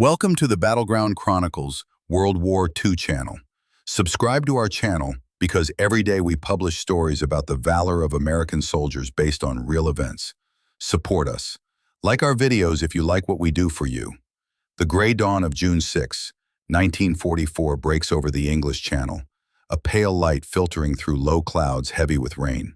Welcome to the Battleground Chronicles World War II channel. Subscribe to our channel because every day we publish stories about the valor of American soldiers based on real events. Support us. Like our videos if you like what we do for you. The gray dawn of June 6, 1944 breaks over the English Channel, a pale light filtering through low clouds heavy with rain.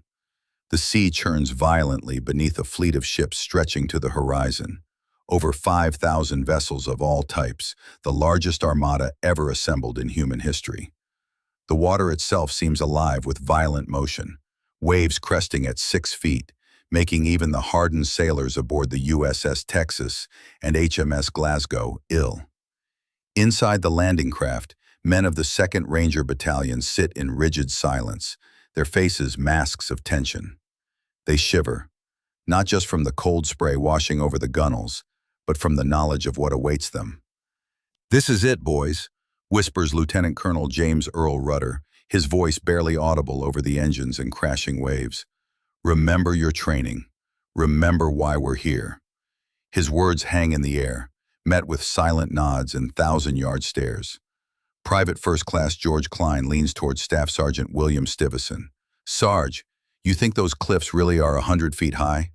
The sea churns violently beneath a fleet of ships stretching to the horizon. Over 5,000 vessels of all types, the largest armada ever assembled in human history. The water itself seems alive with violent motion, waves cresting at 6 feet, making even the hardened sailors aboard the USS Texas and HMS Glasgow ill. Inside the landing craft, men of the 2nd Ranger Battalion sit in rigid silence, their faces masks of tension. They shiver, not just from the cold spray washing over the gunwales, but from the knowledge of what awaits them. "This is it, boys," whispers Lieutenant Colonel James Earl Rudder, his voice barely audible over the engines and crashing waves. "Remember your training. Remember why we're here." His words hang in the air, met with silent nods and thousand-yard stares. Private First Class George Klein leans towards Staff Sergeant William Stivison. "Sarge, you think those cliffs really are 100 feet high?"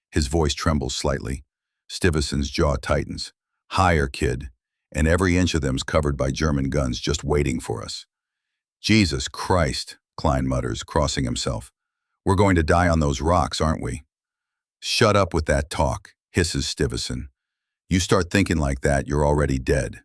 His voice trembles slightly. Stivison's jaw tightens. "Higher, kid, and every inch of them's covered by German guns just waiting for us." "Jesus Christ," Klein mutters, crossing himself. "We're going to die on those rocks, aren't we?" "Shut up with that talk," hisses Stivison. "You start thinking like that, you're already dead."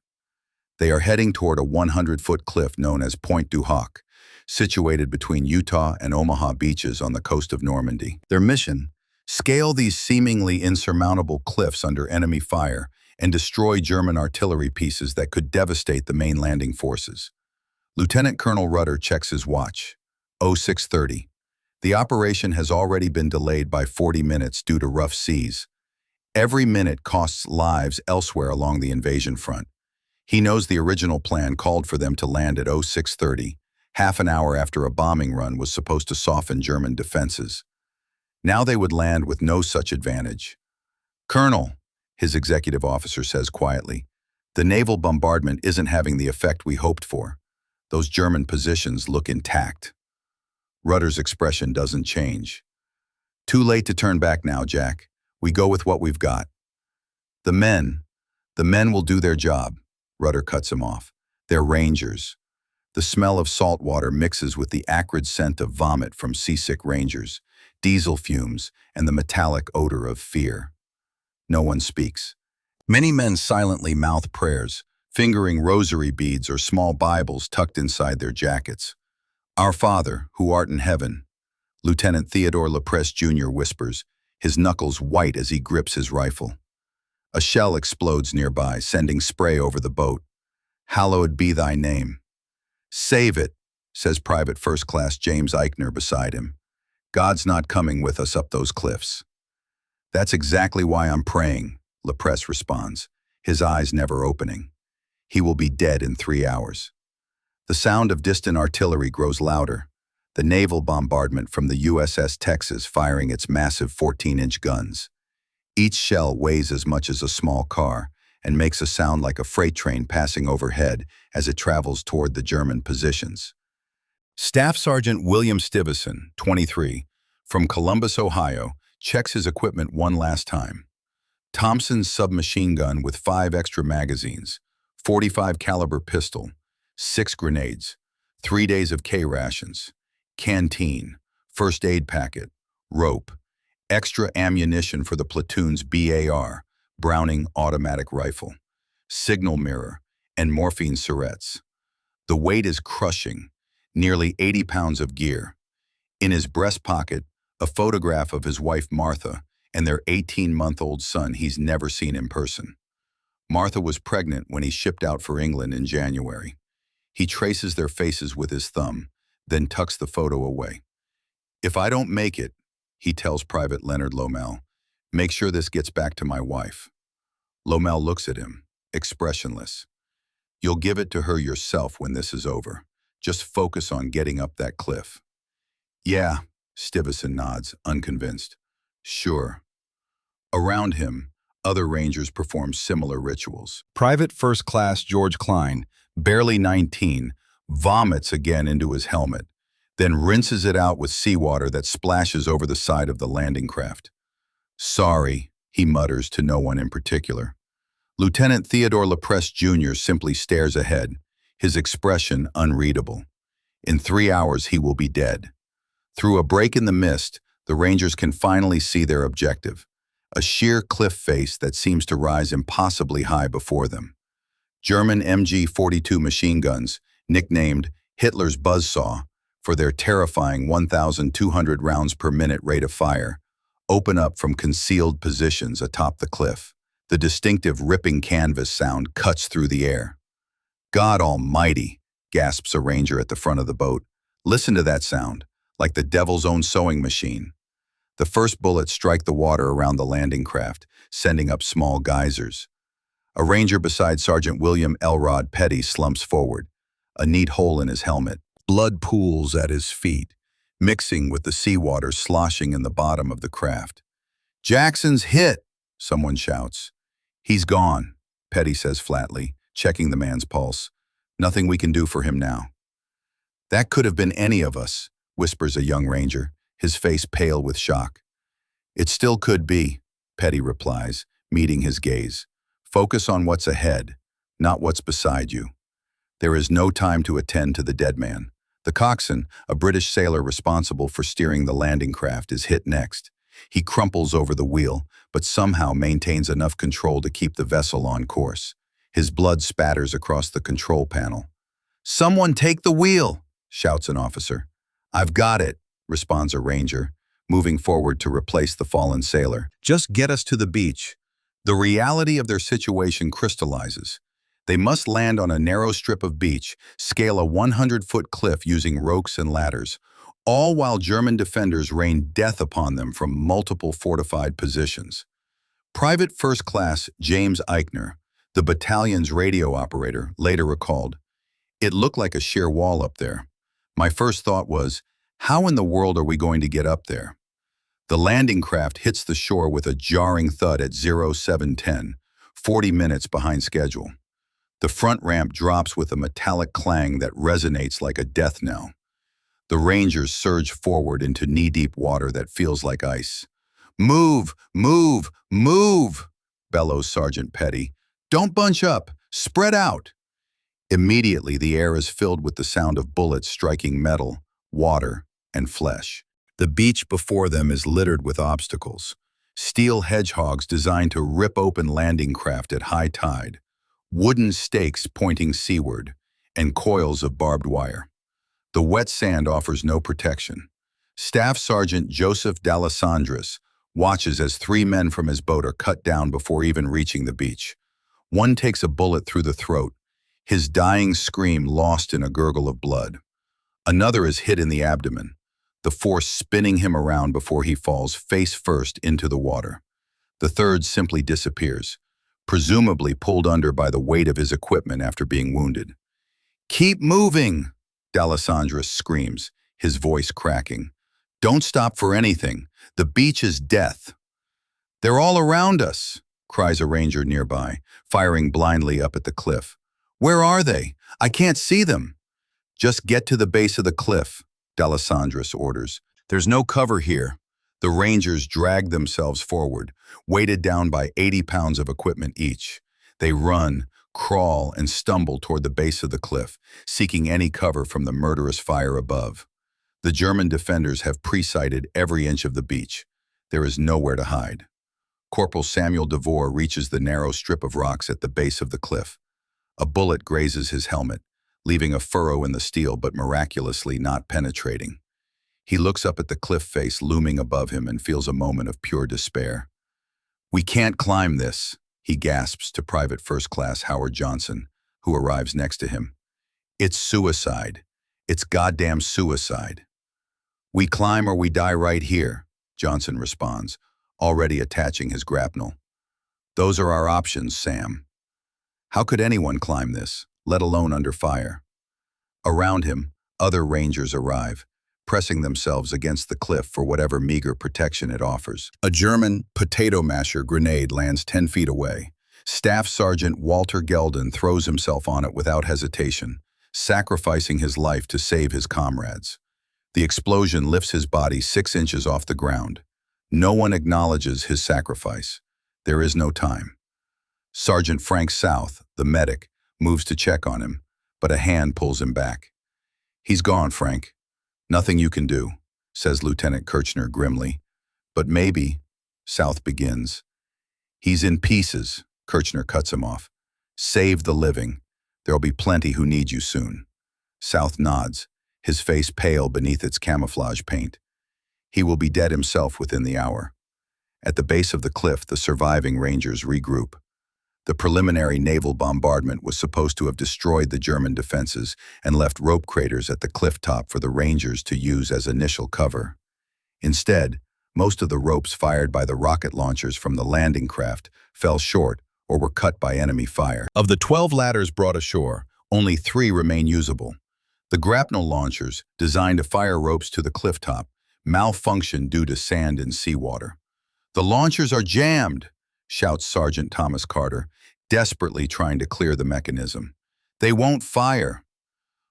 They are heading toward a 100-foot cliff known as Pointe du Hoc, situated between Utah and Omaha beaches on the coast of Normandy. Their mission: scale these seemingly insurmountable cliffs under enemy fire and destroy German artillery pieces that could devastate the main landing forces. Lieutenant Colonel Rudder checks his watch. 0630. The operation has already been delayed by 40 minutes due to rough seas. Every minute costs lives elsewhere along the invasion front. He knows the original plan called for them to land at 0630, half an hour after a bombing run was supposed to soften German defenses. Now they would land with no such advantage. "Colonel," his executive officer says quietly, "the naval bombardment isn't having the effect we hoped for. Those German positions look intact." Rudder's expression doesn't change. "Too late to turn back now, Jack. We go with what we've got." The men will do their job," Rudder cuts him off. "They're Rangers." The smell of salt water mixes with the acrid scent of vomit from seasick Rangers, diesel fumes, and the metallic odor of fear. No one speaks. Many men silently mouth prayers, fingering rosary beads or small Bibles tucked inside their jackets. "Our Father, who art in heaven," Lieutenant Theodore Lepresse Jr. whispers, his knuckles white as he grips his rifle. A shell explodes nearby, sending spray over the boat. "Hallowed be thy name." "Save it," says Private First Class James Eichner beside him. "God's not coming with us up those cliffs." "That's exactly why I'm praying," Lepresse responds, his eyes never opening. "He will be dead in 3 hours." The sound of distant artillery grows louder, the naval bombardment from the USS Texas firing its massive 14-inch guns. Each shell weighs as much as a small car and makes a sound like a freight train passing overhead as it travels toward the German positions. Staff Sergeant William Stivison, 23, from Columbus, Ohio, checks his equipment one last time. Thompson's submachine gun with 5 extra magazines, 45 caliber pistol, 6 grenades, 3 days of K rations, canteen, first aid packet, rope, extra ammunition for the platoon's BAR, Browning automatic rifle, signal mirror, and morphine syrettes. The weight is crushing, nearly 80 pounds of gear. In his breast pocket, a photograph of his wife Martha and their 18-month-old son he's never seen in person. Martha was pregnant when he shipped out for England in January. He traces their faces with his thumb, then tucks the photo away. "If I don't make it," he tells Private Leonard Lomell, "make sure this gets back to my wife." Lomell looks at him, expressionless. "You'll give it to her yourself when this is over. Just focus on getting up that cliff." "Yeah," Stivison nods, unconvinced. "Sure." Around him, Other Rangers perform similar rituals. Private First Class George Klein, barely 19, vomits again into his helmet, then rinses it out with seawater that splashes over the side of the landing craft. "Sorry," he mutters to no one in particular. Lieutenant Theodore LaPresse Jr. simply stares ahead, his expression unreadable. In 3 hours, he will be dead. Through a break in the mist, the Rangers can finally see their objective, a sheer cliff face that seems to rise impossibly high before them. German MG-42 machine guns, nicknamed Hitler's Buzzsaw for their terrifying 1,200 rounds per minute rate of fire, open up from concealed positions atop the cliff. The distinctive ripping canvas sound cuts through the air. "God almighty," gasps a Ranger at the front of the boat. "Listen to that sound, like the devil's own sewing machine." The first bullets strike the water around the landing craft, sending up small geysers. A Ranger beside Sergeant William Elrod Petty slumps forward, a neat hole in his helmet. Blood pools at his feet, mixing with the seawater sloshing in the bottom of the craft. "Jackson's hit," someone shouts. "He's gone," Petty says flatly, checking the man's pulse. "Nothing we can do for him now." "That could have been any of us," whispers a young Ranger, his face pale with shock. "It still could be," Petty replies, meeting his gaze. "Focus on what's ahead, not what's beside you." There is no time to attend to the dead man. The coxswain, a British sailor responsible for steering the landing craft, is hit next. He crumples over the wheel, but somehow maintains enough control to keep the vessel on course. His blood spatters across the control panel. "Someone take the wheel," shouts an officer. "I've got it," responds a Ranger, moving forward to replace the fallen sailor. "Just get us to the beach." The reality of their situation crystallizes. They must land on a narrow strip of beach, scale a 100-foot cliff using ropes and ladders, all while German defenders rain death upon them from multiple fortified positions. Private First Class James Eichner, the battalion's radio operator, later recalled, "It looked like a sheer wall up there. My first thought was, how in the world are we going to get up there?" The landing craft hits the shore with a jarring thud at 0710, 40 minutes behind schedule. The front ramp drops with a metallic clang that resonates like a death knell. The Rangers surge forward into knee-deep water that feels like ice. "Move, move, move," bellows Sergeant Petty. "Don't bunch up, spread out." Immediately, the air is filled with the sound of bullets striking metal, water, and flesh. The beach before them is littered with obstacles. Steel hedgehogs designed to rip open landing craft at high tide, wooden stakes pointing seaward, and coils of barbed wire. The wet sand offers no protection. Staff Sergeant Joseph D'Alessandris watches as 3 men from his boat are cut down before even reaching the beach. One takes a bullet through the throat, his dying scream lost in a gurgle of blood. Another is hit in the abdomen, the force spinning him around before he falls face first into the water. The third simply disappears, presumably pulled under by the weight of his equipment after being wounded. "Keep moving," D'Alessandris screams, his voice cracking. "Don't stop for anything. The beach is death." "They're all around us," cries a Ranger nearby, firing blindly up at the cliff. "Where are they? I can't see them." "Just get to the base of the cliff," D'Alessandris orders. "There's no cover here." The Rangers drag themselves forward, weighted down by 80 pounds of equipment each. They run, crawl, and stumble toward the base of the cliff, seeking any cover from the murderous fire above. The German defenders have pre-sighted every inch of the beach. There is nowhere to hide. Corporal Samuel DeVore reaches the narrow strip of rocks at the base of the cliff. A bullet grazes his helmet, leaving a furrow in the steel but miraculously not penetrating. He looks up at the cliff face looming above him and feels a moment of pure despair. "We can't climb this," he gasps to Private First Class Howard Johnson, who arrives next to him. "It's suicide. It's goddamn suicide." "We climb or we die right here," Johnson responds, already attaching his grapnel. "Those are our options, Sam. How could anyone climb this, let alone under fire?" Around him, other Rangers arrive. pressing themselves against the cliff for whatever meager protection it offers. A German potato masher grenade lands 10 feet away. Staff Sergeant Walter Gelden throws himself on it without hesitation, sacrificing his life to save his comrades. The explosion lifts his body 6 inches off the ground. No one acknowledges his sacrifice. There is no time. Sergeant Frank South, the medic, moves to check on him, but a hand pulls him back. "He's gone, Frank. Nothing you can do," says Lieutenant Kirchner grimly. "But maybe," South begins. "He's in pieces," Kirchner cuts him off. "Save the living. There'll be plenty who need you soon." South nods, his face pale beneath its camouflage paint. He will be dead himself within the hour. At the base of the cliff, the surviving Rangers regroup. The preliminary naval bombardment was supposed to have destroyed the German defenses and left rope craters at the cliff top for the Rangers to use as initial cover. Instead, most of the ropes fired by the rocket launchers from the landing craft fell short or were cut by enemy fire. Of the 12 ladders brought ashore, only 3 remain usable. The grapnel launchers, designed to fire ropes to the cliff top, malfunctioned due to sand and seawater. "The launchers are jammed," shouts Sergeant Thomas Carter, desperately trying to clear the mechanism. "They won't fire."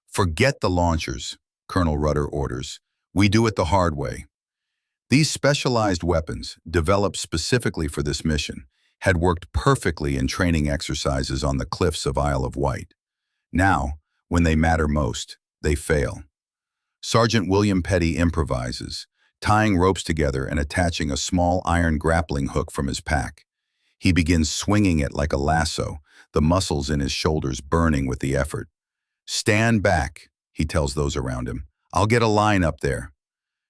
"Forget the launchers," Colonel Rudder orders. "We do it the hard way." These specialized weapons, developed specifically for this mission, had worked perfectly in training exercises on the cliffs of Isle of Wight. Now, when they matter most, they fail. Sergeant William Petty improvises, tying ropes together and attaching a small iron grappling hook from his pack. He begins swinging it like a lasso, the muscles in his shoulders burning with the effort. "Stand back," he tells those around him. "I'll get a line up there."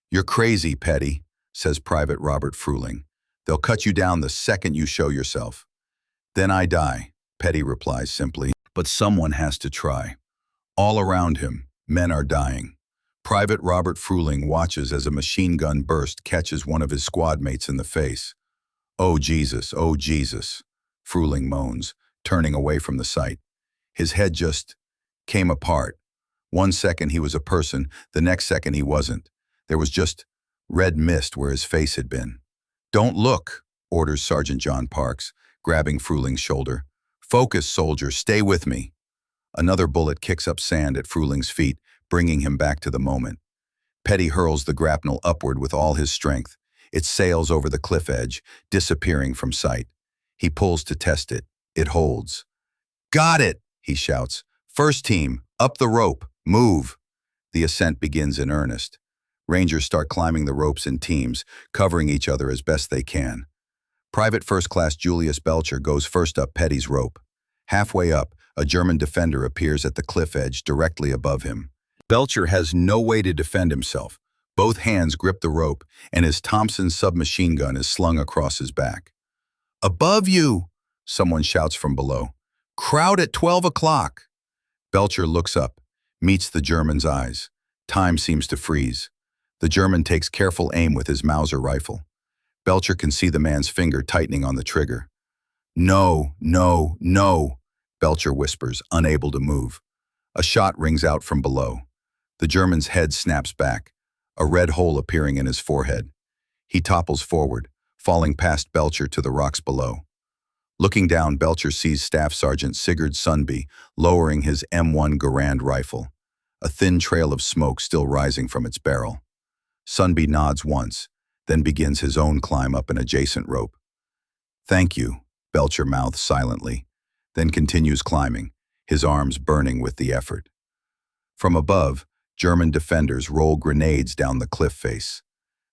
"You're crazy, Petty," says Private Robert Fruehling. "They'll cut you down the second you show yourself." "Then I die," Petty replies simply. But someone has to try. All around him, men are dying. Private Robert Fruehling watches as a machine gun burst catches one of his squad mates in the face. "Oh Jesus, Fruehling moans, turning away from the sight. His head just came apart. One second he was a person, the next second he wasn't. There was just red mist where his face had been. "Don't look," orders Sergeant John Parks, grabbing Fruehling's shoulder. "Focus, soldier, stay with me." Another bullet kicks up sand at Fruehling's feet, bringing him back to the moment. Petty hurls the grapnel upward with all his strength. It sails over the cliff edge, disappearing from sight. He pulls to test it. It holds. "Got it!" he shouts. "First team, up the rope, move." The ascent begins in earnest. Rangers start climbing the ropes in teams, covering each other as best they can. Private First Class Julius Belcher goes first up Petty's rope. Halfway up, a German defender appears at the cliff edge directly above him. Belcher has no way to defend himself. Both hands grip the rope, and his Thompson submachine gun is slung across his back. "Above you!" someone shouts from below. "Crowd at 12 o'clock!" Belcher looks up, meets the German's eyes. Time seems to freeze. The German takes careful aim with his Mauser rifle. Belcher can see the man's finger tightening on the trigger. "No, no, no," Belcher whispers, unable to move. A shot rings out from below. The German's head snaps back, a red hole appearing in his forehead. He topples forward, falling past Belcher to the rocks below. Looking down, Belcher sees Staff Sergeant Sigurd Sundby lowering his M1 Garand rifle, a thin trail of smoke still rising from its barrel. Sundby nods once, then begins his own climb up an adjacent rope. "Thank you," Belcher mouths silently, then continues climbing, his arms burning with the effort. From above, German defenders roll grenades down the cliff face.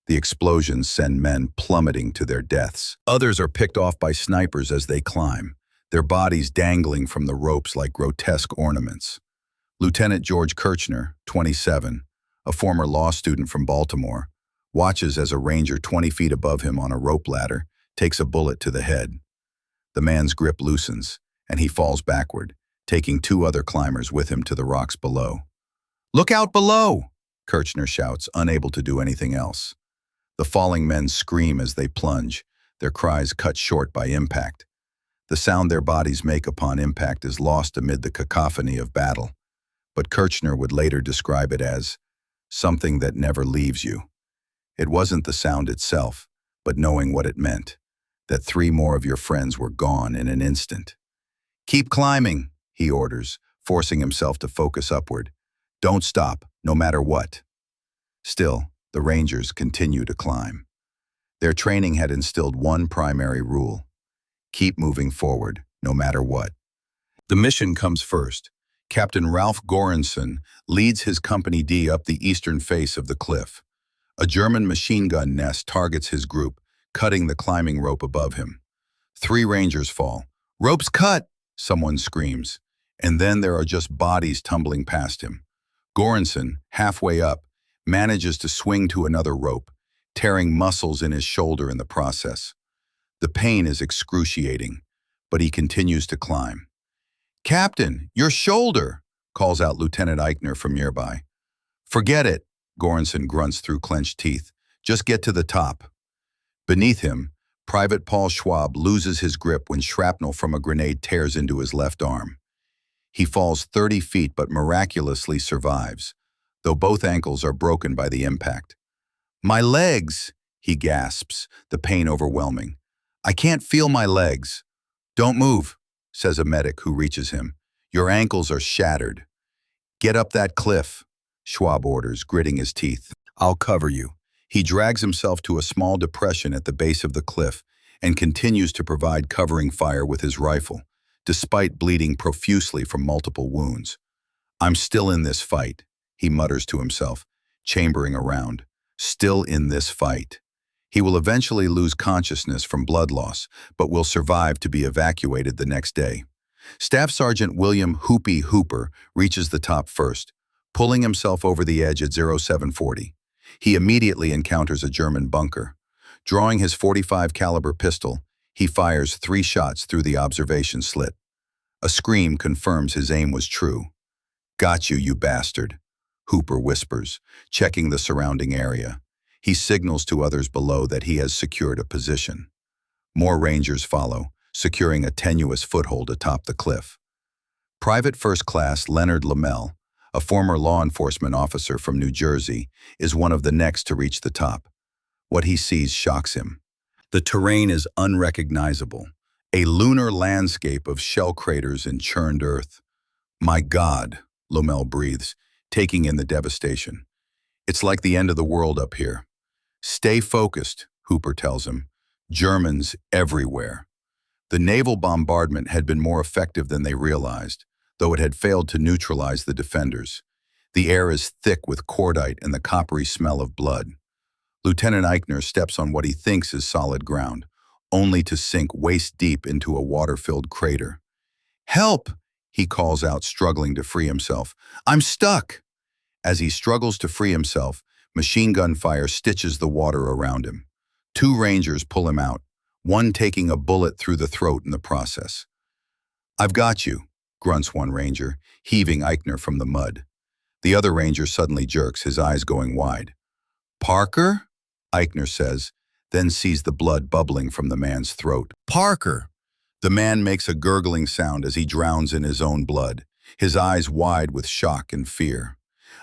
The explosions send men plummeting to their deaths. Others are picked off by snipers as they climb, their bodies dangling from the ropes like grotesque ornaments. Lieutenant George Kirchner, 27, a former law student from Baltimore, watches as a ranger 20 feet above him on a rope ladder takes a bullet to the head. The man's grip loosens, and he falls backward, taking 2 other climbers with him to the rocks below. "Look out below!" Kirchner shouts, unable to do anything else. The falling men scream as they plunge, their cries cut short by impact. The sound their bodies make upon impact is lost amid the cacophony of battle, but Kirchner would later describe it as something that never leaves you. It wasn't the sound itself, but knowing what it meant, that 3 more of your friends were gone in an instant. "Keep climbing," he orders, forcing himself to focus upward. "Don't stop, no matter what." Still, the Rangers continue to climb. Their training had instilled one primary rule: keep moving forward, no matter what. The mission comes first. Captain Ralph Goranson leads his Company D up the eastern face of the cliff. A German machine gun nest targets his group, cutting the climbing rope above him. 3 Rangers fall. "Rope's cut!" someone screams. And then there are just bodies tumbling past him. Goranson, halfway up, manages to swing to another rope, tearing muscles in his shoulder in the process. The pain is excruciating, but he continues to climb. "Captain, your shoulder!" calls out Lieutenant Eichner from nearby. "Forget it," Goranson grunts through clenched teeth. "Just get to the top." Beneath him, Private Paul Schwab loses his grip when shrapnel from a grenade tears into his left arm. He falls 30 feet but miraculously survives, though both ankles are broken by the impact. "My legs!" he gasps, the pain overwhelming. "I can't feel my legs." "Don't move," says a medic who reaches him. "Your ankles are shattered." "Get up that cliff," Schwab orders, gritting his teeth. "I'll cover you." He drags himself to a small depression at the base of the cliff and continues to provide covering fire with his rifle, despite bleeding profusely from multiple wounds. "I'm still in this fight," he mutters to himself, chambering around. Still in this fight. He will eventually lose consciousness from blood loss, but will survive to be evacuated the next day. Staff Sergeant William "Hoopy" Hooper reaches the top first, pulling himself over the edge at 0740. He immediately encounters a German bunker. Drawing his .45 caliber pistol, he fires 3 shots through the observation slit. A scream confirms his aim was true. "Got you, you bastard," Hooper whispers, checking the surrounding area. He signals to others below that he has secured a position. More Rangers follow, securing a tenuous foothold atop the cliff. Private First Class Leonard Lomell, a former law enforcement officer from New Jersey, is one of the next to reach the top. What he sees shocks him. The terrain is unrecognizable, a lunar landscape of shell craters and churned earth. "My God," Lomell breathes, taking in the devastation. "It's like the end of the world up here." "Stay focused," Hooper tells him. "Germans everywhere." The naval bombardment had been more effective than they realized, though it had failed to neutralize the defenders. The air is thick with cordite and the coppery smell of blood. Lieutenant Eichner steps on what he thinks is solid ground, only to sink waist-deep into a water-filled crater. "Help!" he calls out, struggling to free himself. "I'm stuck!" As he struggles to free himself, machine gun fire stitches the water around him. 2 Rangers pull him out, one taking a bullet through the throat in the process. "I've got you," grunts one Ranger, heaving Eichner from the mud. The other Ranger suddenly jerks, his eyes going wide. "Parker?" Eichner says, then sees the blood bubbling from the man's throat. "Parker!" The man makes a gurgling sound as he drowns in his own blood, his eyes wide with shock and fear.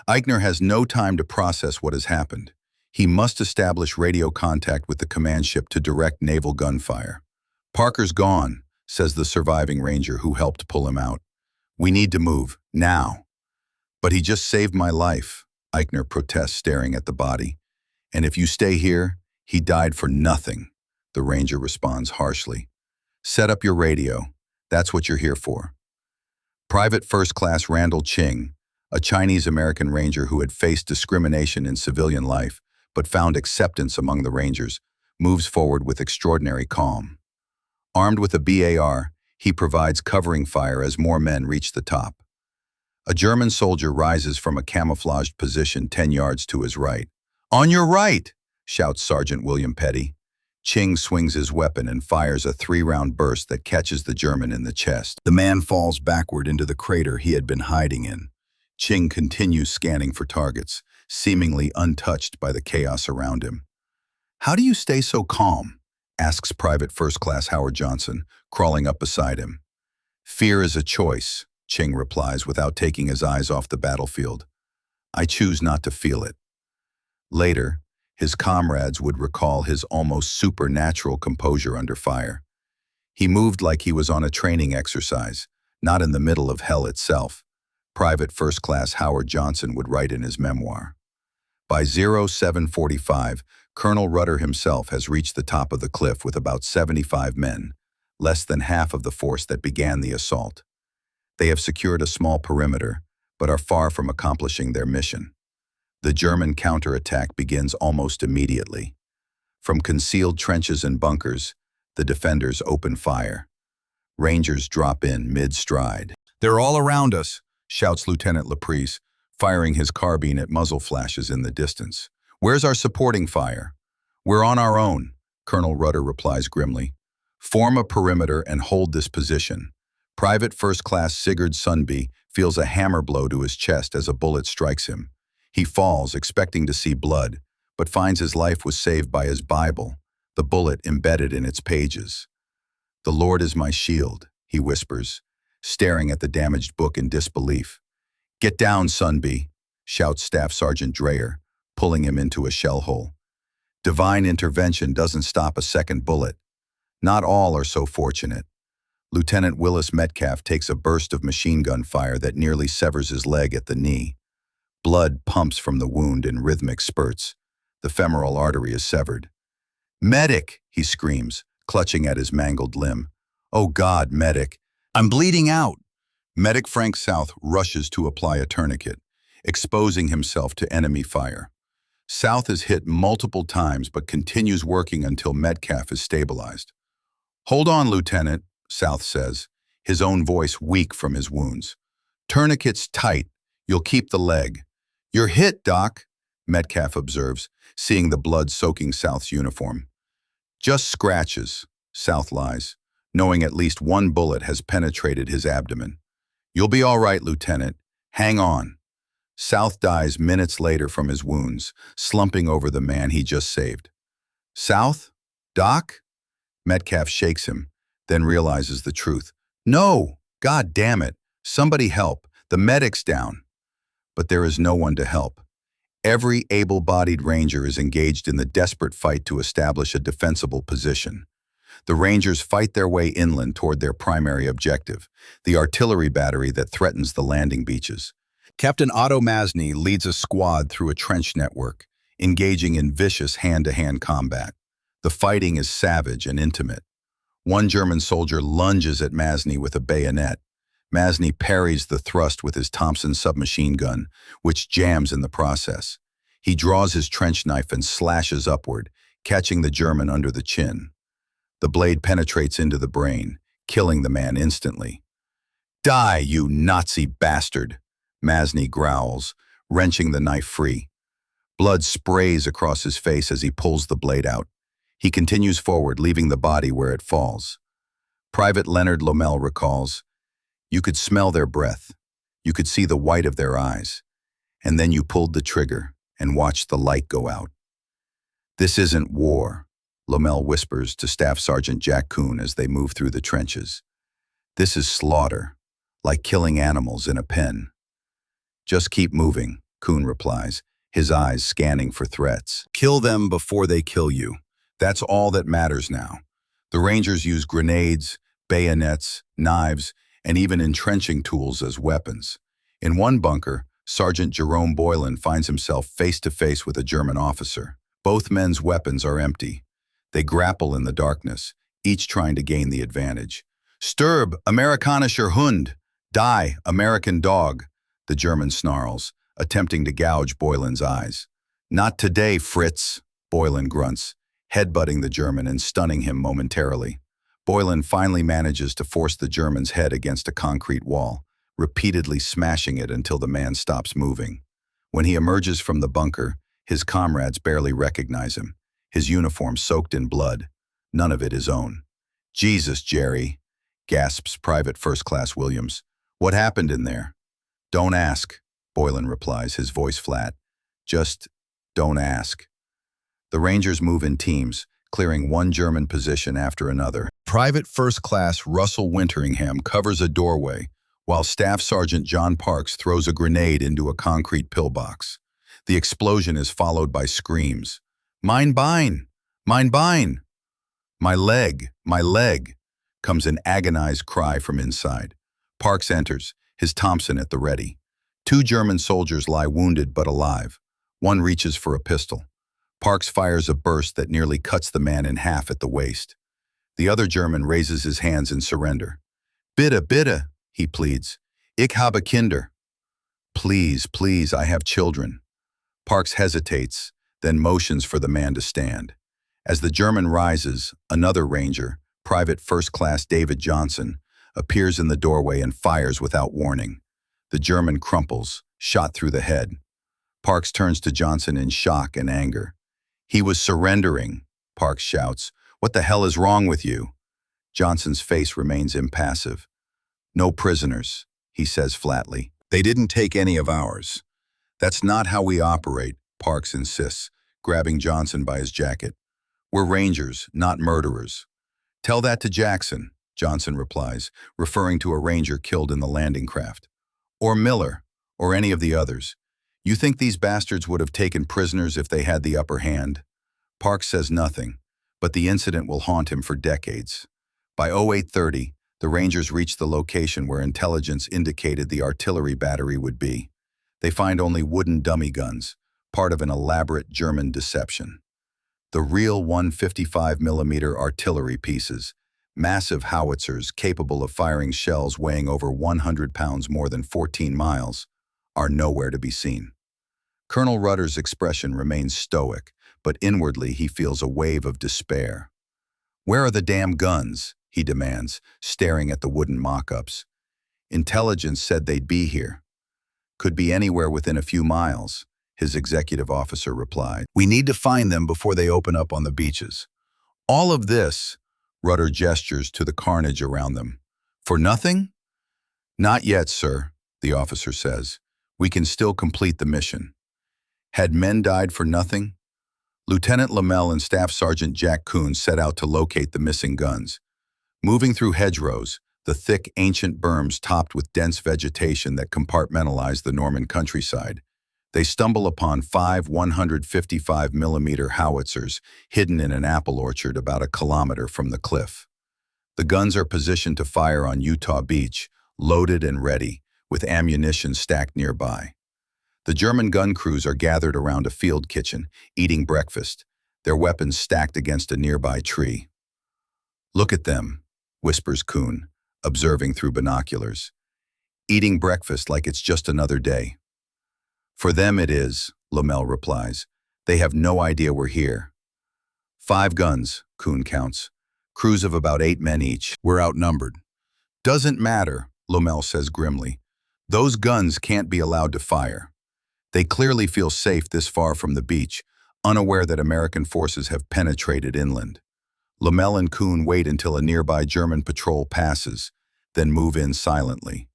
Eichner has no time to process what has happened. He must establish radio contact with the command ship to direct naval gunfire. "Parker's gone," says the surviving Ranger who helped pull him out. "We need to move, now." "But he just saved my life," Eichner protests, staring at the body. "And if you stay here, he died for nothing," the Ranger responds harshly. "Set up your radio. That's what you're here for." Private First Class Randall Ching, a Chinese-American Ranger who had faced discrimination in civilian life but found acceptance among the Rangers, moves forward with extraordinary calm. Armed with a BAR, he provides covering fire as more men reach the top. A German soldier rises from a camouflaged position 10 yards to his right. "On your right!" shouts Sergeant William Petty. Ching swings his weapon and fires a 3-round burst that catches the German in the chest. The man falls backward into the crater he had been hiding in. Ching continues scanning for targets, seemingly untouched by the chaos around him. "How do you stay so calm?" asks Private First Class Howard Johnson, crawling up beside him. "Fear is a choice," Ching replies without taking his eyes off the battlefield. I choose not to feel it. Later, his comrades would recall his almost supernatural composure under fire. He moved like he was on a training exercise, not in the middle of hell itself. Private First Class Howard Johnson would write in his memoir. By 0745, Colonel Rudder himself has reached the top of the cliff with about 75 men, less than half of the force that began the assault. They have secured a small perimeter, but are far from accomplishing their mission. The German counterattack begins almost immediately. From concealed trenches and bunkers, the defenders open fire. Rangers drop in mid-stride. "They're all around us," shouts Lieutenant Laprise, firing his carbine at muzzle flashes in the distance. "Where's our supporting fire?" "We're on our own," Colonel Rudder replies grimly. "Form a perimeter and hold this position." Private First Class Sigurd Sundby feels a hammer blow to his chest as a bullet strikes him. He falls, expecting to see blood, but finds his life was saved by his Bible, the bullet embedded in its pages. "The Lord is my shield," he whispers, staring at the damaged book in disbelief. "Get down, Sundby," shouts Staff Sergeant Dreyer, pulling him into a shell hole. Divine intervention doesn't stop a second bullet. Not all are so fortunate. Lieutenant Willis Metcalf takes a burst of machine gun fire that nearly severs his leg at the knee. Blood pumps from the wound in rhythmic spurts. The femoral artery is severed. "Medic!" he screams, clutching at his mangled limb. "Oh God, medic! I'm bleeding out!" Medic Frank South rushes to apply a tourniquet, exposing himself to enemy fire. South is hit multiple times but continues working until Metcalf is stabilized. "Hold on, Lieutenant," South says, his own voice weak from his wounds. "Tourniquet's tight. You'll keep the leg." "You're hit, Doc," Metcalf observes, seeing the blood soaking South's uniform. "Just scratches," South lies, knowing at least one bullet has penetrated his abdomen. "You'll be all right, Lieutenant. Hang on." South dies minutes later from his wounds, slumping over the man he just saved. "South? Doc?" Metcalf shakes him, then realizes the truth. "No! God damn it! Somebody help! The medic's down!" But there is no one to help. Every able-bodied ranger is engaged in the desperate fight to establish a defensible position. The Rangers fight their way inland toward their primary objective, the artillery battery that threatens the landing beaches. Captain Otto Masny leads a squad through a trench network, engaging in vicious hand-to-hand combat. The fighting is savage and intimate. One German soldier lunges at Masny with a bayonet. Masny parries the thrust with his Thompson submachine gun, which jams in the process. He draws his trench knife and slashes upward, catching the German under the chin. The blade penetrates into the brain, killing the man instantly. "Die, you Nazi bastard!" Masny growls, wrenching the knife free. Blood sprays across his face as he pulls the blade out. He continues forward, leaving the body where it falls. Private Leonard Lomell recalls, "You could smell their breath. You could see the white of their eyes. And then you pulled the trigger and watched the light go out." "This isn't war," Lomell whispers to Staff Sergeant Jack Kuhn as they move through the trenches. "This is slaughter, like killing animals in a pen." "Just keep moving," Kuhn replies, his eyes scanning for threats. "Kill them before they kill you. That's all that matters now." The Rangers use grenades, bayonets, knives, and even entrenching tools as weapons. In one bunker, Sergeant Jerome Boylan finds himself face-to-face with a German officer. Both men's weapons are empty. They grapple in the darkness, each trying to gain the advantage. "Stirb, Amerikanischer Hund! Die, American dog!" the German snarls, attempting to gouge Boylan's eyes. "Not today, Fritz," Boylan grunts, headbutting the German and stunning him momentarily. Boylan finally manages to force the German's head against a concrete wall, repeatedly smashing it until the man stops moving. When he emerges from the bunker, his comrades barely recognize him, his uniform soaked in blood, none of it his own. "Jesus, Jerry," gasps Private First Class Williams. "What happened in there?" "Don't ask," Boylan replies, his voice flat. "Just don't ask." The Rangers move in teams, clearing one German position after another. Private First Class Russell Winteringham covers a doorway, while Staff Sergeant John Parks throws a grenade into a concrete pillbox. The explosion is followed by screams. "Mine bine! Mine bine! My leg!" Comes an agonized cry from inside. Parks enters, his Thompson at the ready. Two German soldiers lie wounded but alive. One reaches for a pistol. Parks fires a burst that nearly cuts the man in half at the waist. The other German raises his hands in surrender. Bitte, he pleads. Ich habe Kinder. Please, I have children. Parks hesitates, then motions for the man to stand. As the German rises, another ranger, Private First Class David Johnson, appears in the doorway and fires without warning. The German crumples, shot through the head. Parks turns to Johnson in shock and anger. "He was surrendering," Parks shouts. "What the hell is wrong with you?" Johnson's face remains impassive. "No prisoners," he says flatly. "They didn't take any of ours." "That's not how we operate," Parks insists, grabbing Johnson by his jacket. "We're rangers, not murderers." "Tell that to Jackson," Johnson replies, referring to a ranger killed in the landing craft. "Or Miller, or any of the others. You think these bastards would have taken prisoners if they had the upper hand?" Parks says nothing, but the incident will haunt him for decades. By 0830, the Rangers reach the location where intelligence indicated the artillery battery would be. They find only wooden dummy guns, part of an elaborate German deception. The real 155mm artillery pieces, massive howitzers capable of firing shells weighing over 100 pounds more than 14 miles, are nowhere to be seen. Colonel Rudder's expression remains stoic, but inwardly he feels a wave of despair. "Where are the damn guns?" he demands, staring at the wooden mock-ups. "Intelligence said they'd be here." "Could be anywhere within a few miles," his executive officer replied. "We need to find them before they open up on the beaches." "All of this," Rudder gestures to the carnage around them. "For nothing?" "Not yet, sir," the officer says. "We can still complete the mission." Had men died for nothing? Lieutenant Lomell and Staff Sergeant Jack Kuhn set out to locate the missing guns. Moving through hedgerows, the thick, ancient berms topped with dense vegetation that compartmentalized the Norman countryside, they stumble upon 5 155mm howitzers hidden in an apple orchard about a kilometer from the cliff. The guns are positioned to fire on Omaha Beach, loaded and ready, with ammunition stacked nearby. The German gun crews are gathered around a field kitchen, eating breakfast, their weapons stacked against a nearby tree. "Look at them," whispers Kuhn, observing through binoculars. "Eating breakfast like it's just another day." "For them it is," Lomell replies. "They have no idea we're here." 5 guns, Kuhn counts. Crews of about 8 men each. "We're outnumbered." "Doesn't matter," Lomell says grimly. "Those guns can't be allowed to fire." They clearly feel safe this far from the beach, unaware that American forces have penetrated inland. Lomell and Kuhn wait until a nearby German patrol passes, then move in silently.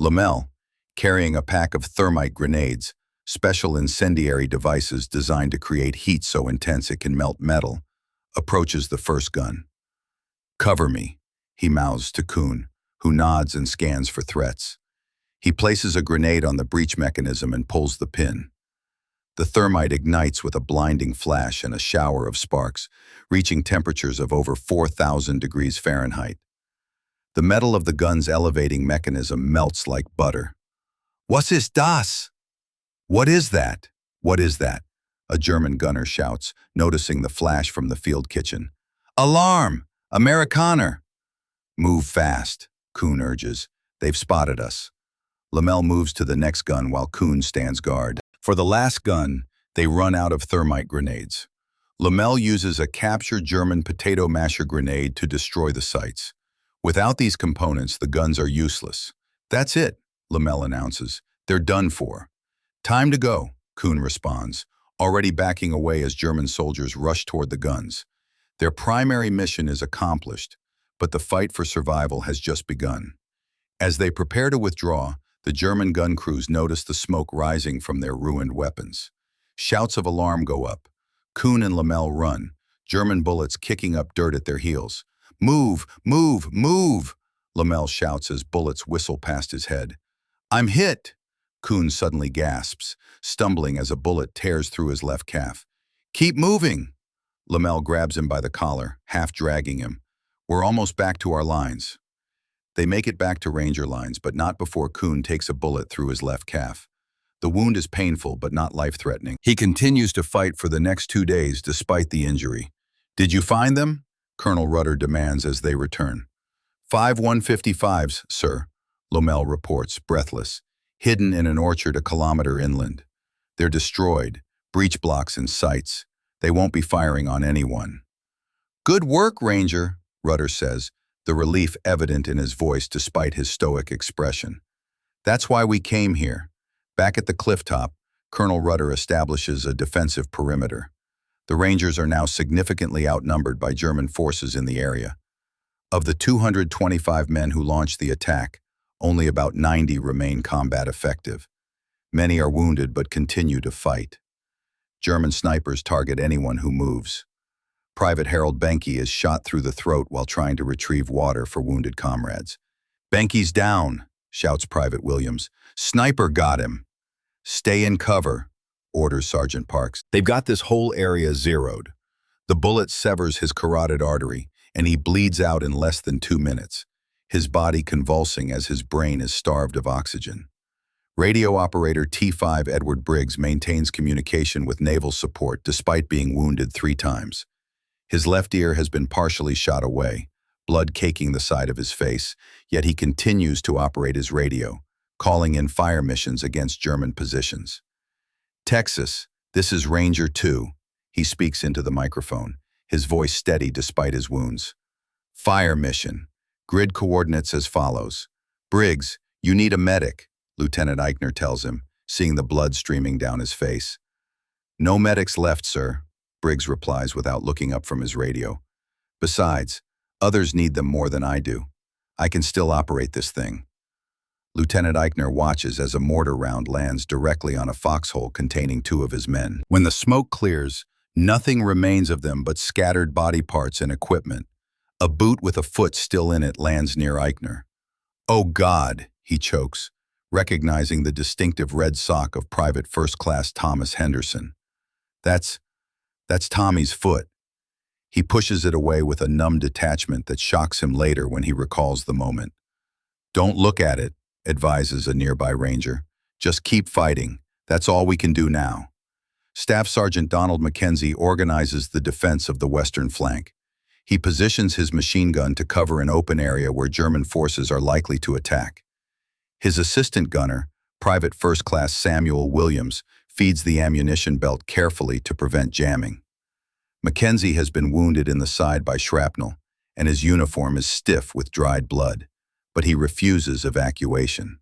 Lomell, carrying a pack of thermite grenades, special incendiary devices designed to create heat so intense it can melt metal, approaches the first gun. "Cover me," he mouths to Kuhn, who nods and scans for threats. He places a grenade on the breech mechanism and pulls the pin. The thermite ignites with a blinding flash and a shower of sparks, reaching temperatures of over 4,000 degrees Fahrenheit. The metal of the gun's elevating mechanism melts like butter. "Was ist das?" "What is that? What is that?" a German gunner shouts, noticing the flash from the field kitchen. "Alarm! Amerikaner!" "Move fast," Kuhn urges. "They've spotted us." Lomell moves to the next gun while Kuhn stands guard. For the last gun, they run out of thermite grenades. Lomell uses a captured German potato masher grenade to destroy the sights. Without these components, the guns are useless. "That's it," Lomell announces. "They're done for." "Time to go," Kuhn responds, already backing away as German soldiers rush toward the guns. Their primary mission is accomplished, but the fight for survival has just begun. As they prepare to withdraw, the German gun crews notice the smoke rising from their ruined weapons. Shouts of alarm go up. Kuhn and Lomell run, German bullets kicking up dirt at their heels. "Move! Move! Move!" Lomell shouts as bullets whistle past his head. I'm hit! Kuhn suddenly gasps, stumbling as a bullet tears through his left calf. Keep moving! Lomell grabs him by the collar, half dragging him. We're almost back to our lines. They make it back to Ranger lines, but not before Kuhn takes a bullet through his left calf. The wound is painful, but not life-threatening. He continues to fight for the next 2 days despite the injury. Did you find them? Colonel Rudder demands as they return. 5 155s, sir, Lomell reports, breathless, hidden in an orchard a kilometer inland. They're destroyed, breech blocks and sights. They won't be firing on anyone. Good work, Ranger, Rudder says, the relief evident in his voice despite his stoic expression. That's why we came here. Back at the clifftop, Colonel Rudder establishes a defensive perimeter. The Rangers are now significantly outnumbered by German forces in the area. Of the 225 men who launched the attack, only about 90 remain combat effective. Many are wounded but continue to fight. German snipers target anyone who moves. Private Harold Benke is shot through the throat while trying to retrieve water for wounded comrades. Benke's down, shouts Private Williams. Sniper got him. Stay in cover, orders Sergeant Parks. They've got this whole area zeroed. The bullet severs his carotid artery, and he bleeds out in less than 2 minutes, his body convulsing as his brain is starved of oxygen. Radio operator T5 Edward Briggs maintains communication with naval support despite being wounded 3 times. His left ear has been partially shot away, blood caking the side of his face, yet he continues to operate his radio, calling in fire missions against German positions. Texas, this is Ranger 2. He speaks into the microphone, his voice steady despite his wounds. Fire mission. Grid coordinates as follows. Briggs, you need a medic, Lieutenant Eichner tells him, seeing the blood streaming down his face. No medics left, sir, Briggs replies without looking up from his radio. Besides, others need them more than I do. I can still operate this thing. Lieutenant Eichner watches as a mortar round lands directly on a foxhole containing 2 of his men. When the smoke clears, nothing remains of them but scattered body parts and equipment. A boot with a foot still in it lands near Eichner. Oh God, he chokes, recognizing the distinctive red sock of Private First Class Thomas Henderson. That's Tommy's foot. He pushes it away with a numb detachment that shocks him later when he recalls the moment. Don't look at it, advises a nearby ranger. Just keep fighting. That's all we can do now. Staff Sergeant Donald Mackenzie organizes the defense of the western flank. He positions his machine gun to cover an open area where German forces are likely to attack. His assistant gunner, Private First Class Samuel Williams, feeds the ammunition belt carefully to prevent jamming. Mackenzie has been wounded in the side by shrapnel, and his uniform is stiff with dried blood, but he refuses evacuation.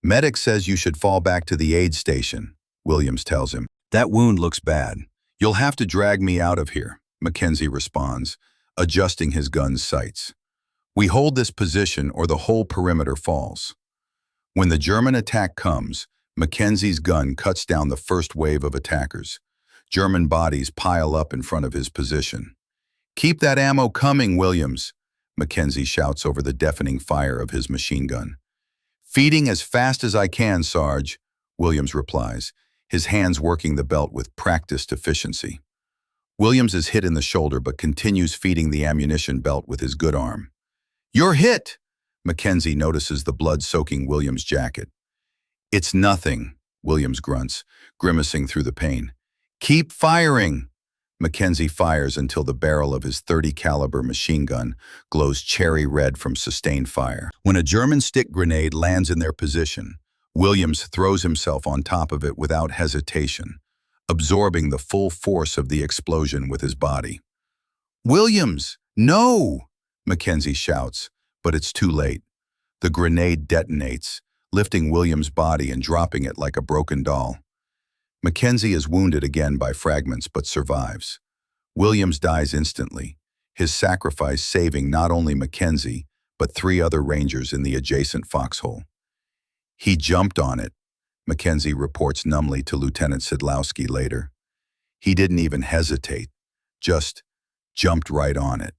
Medic says you should fall back to the aid station, Williams tells him. That wound looks bad. You'll have to drag me out of here, Mackenzie responds, adjusting his gun's sights. We hold this position or the whole perimeter falls. When the German attack comes, Mackenzie's gun cuts down the first wave of attackers. German bodies pile up in front of his position. Keep that ammo coming, Williams, Mackenzie shouts over the deafening fire of his machine gun. Feeding as fast as I can, Sarge, Williams replies, his hands working the belt with practiced efficiency. Williams is hit in the shoulder but continues feeding the ammunition belt with his good arm. You're hit! Mackenzie notices the blood soaking Williams' jacket. It's nothing, Williams grunts, grimacing through the pain. Keep firing! Mackenzie fires until the barrel of his .30 caliber machine gun glows cherry red from sustained fire. When a German stick grenade lands in their position, Williams throws himself on top of it without hesitation, absorbing the full force of the explosion with his body. Williams, no! Mackenzie shouts, but it's too late. The grenade detonates, lifting Williams' body and dropping it like a broken doll. Mackenzie is wounded again by fragments but survives. Williams dies instantly, his sacrifice saving not only Mackenzie, but 3 other Rangers in the adjacent foxhole. He jumped on it, Mackenzie reports numbly to Lieutenant Sidlowski later. He didn't even hesitate, just jumped right on it.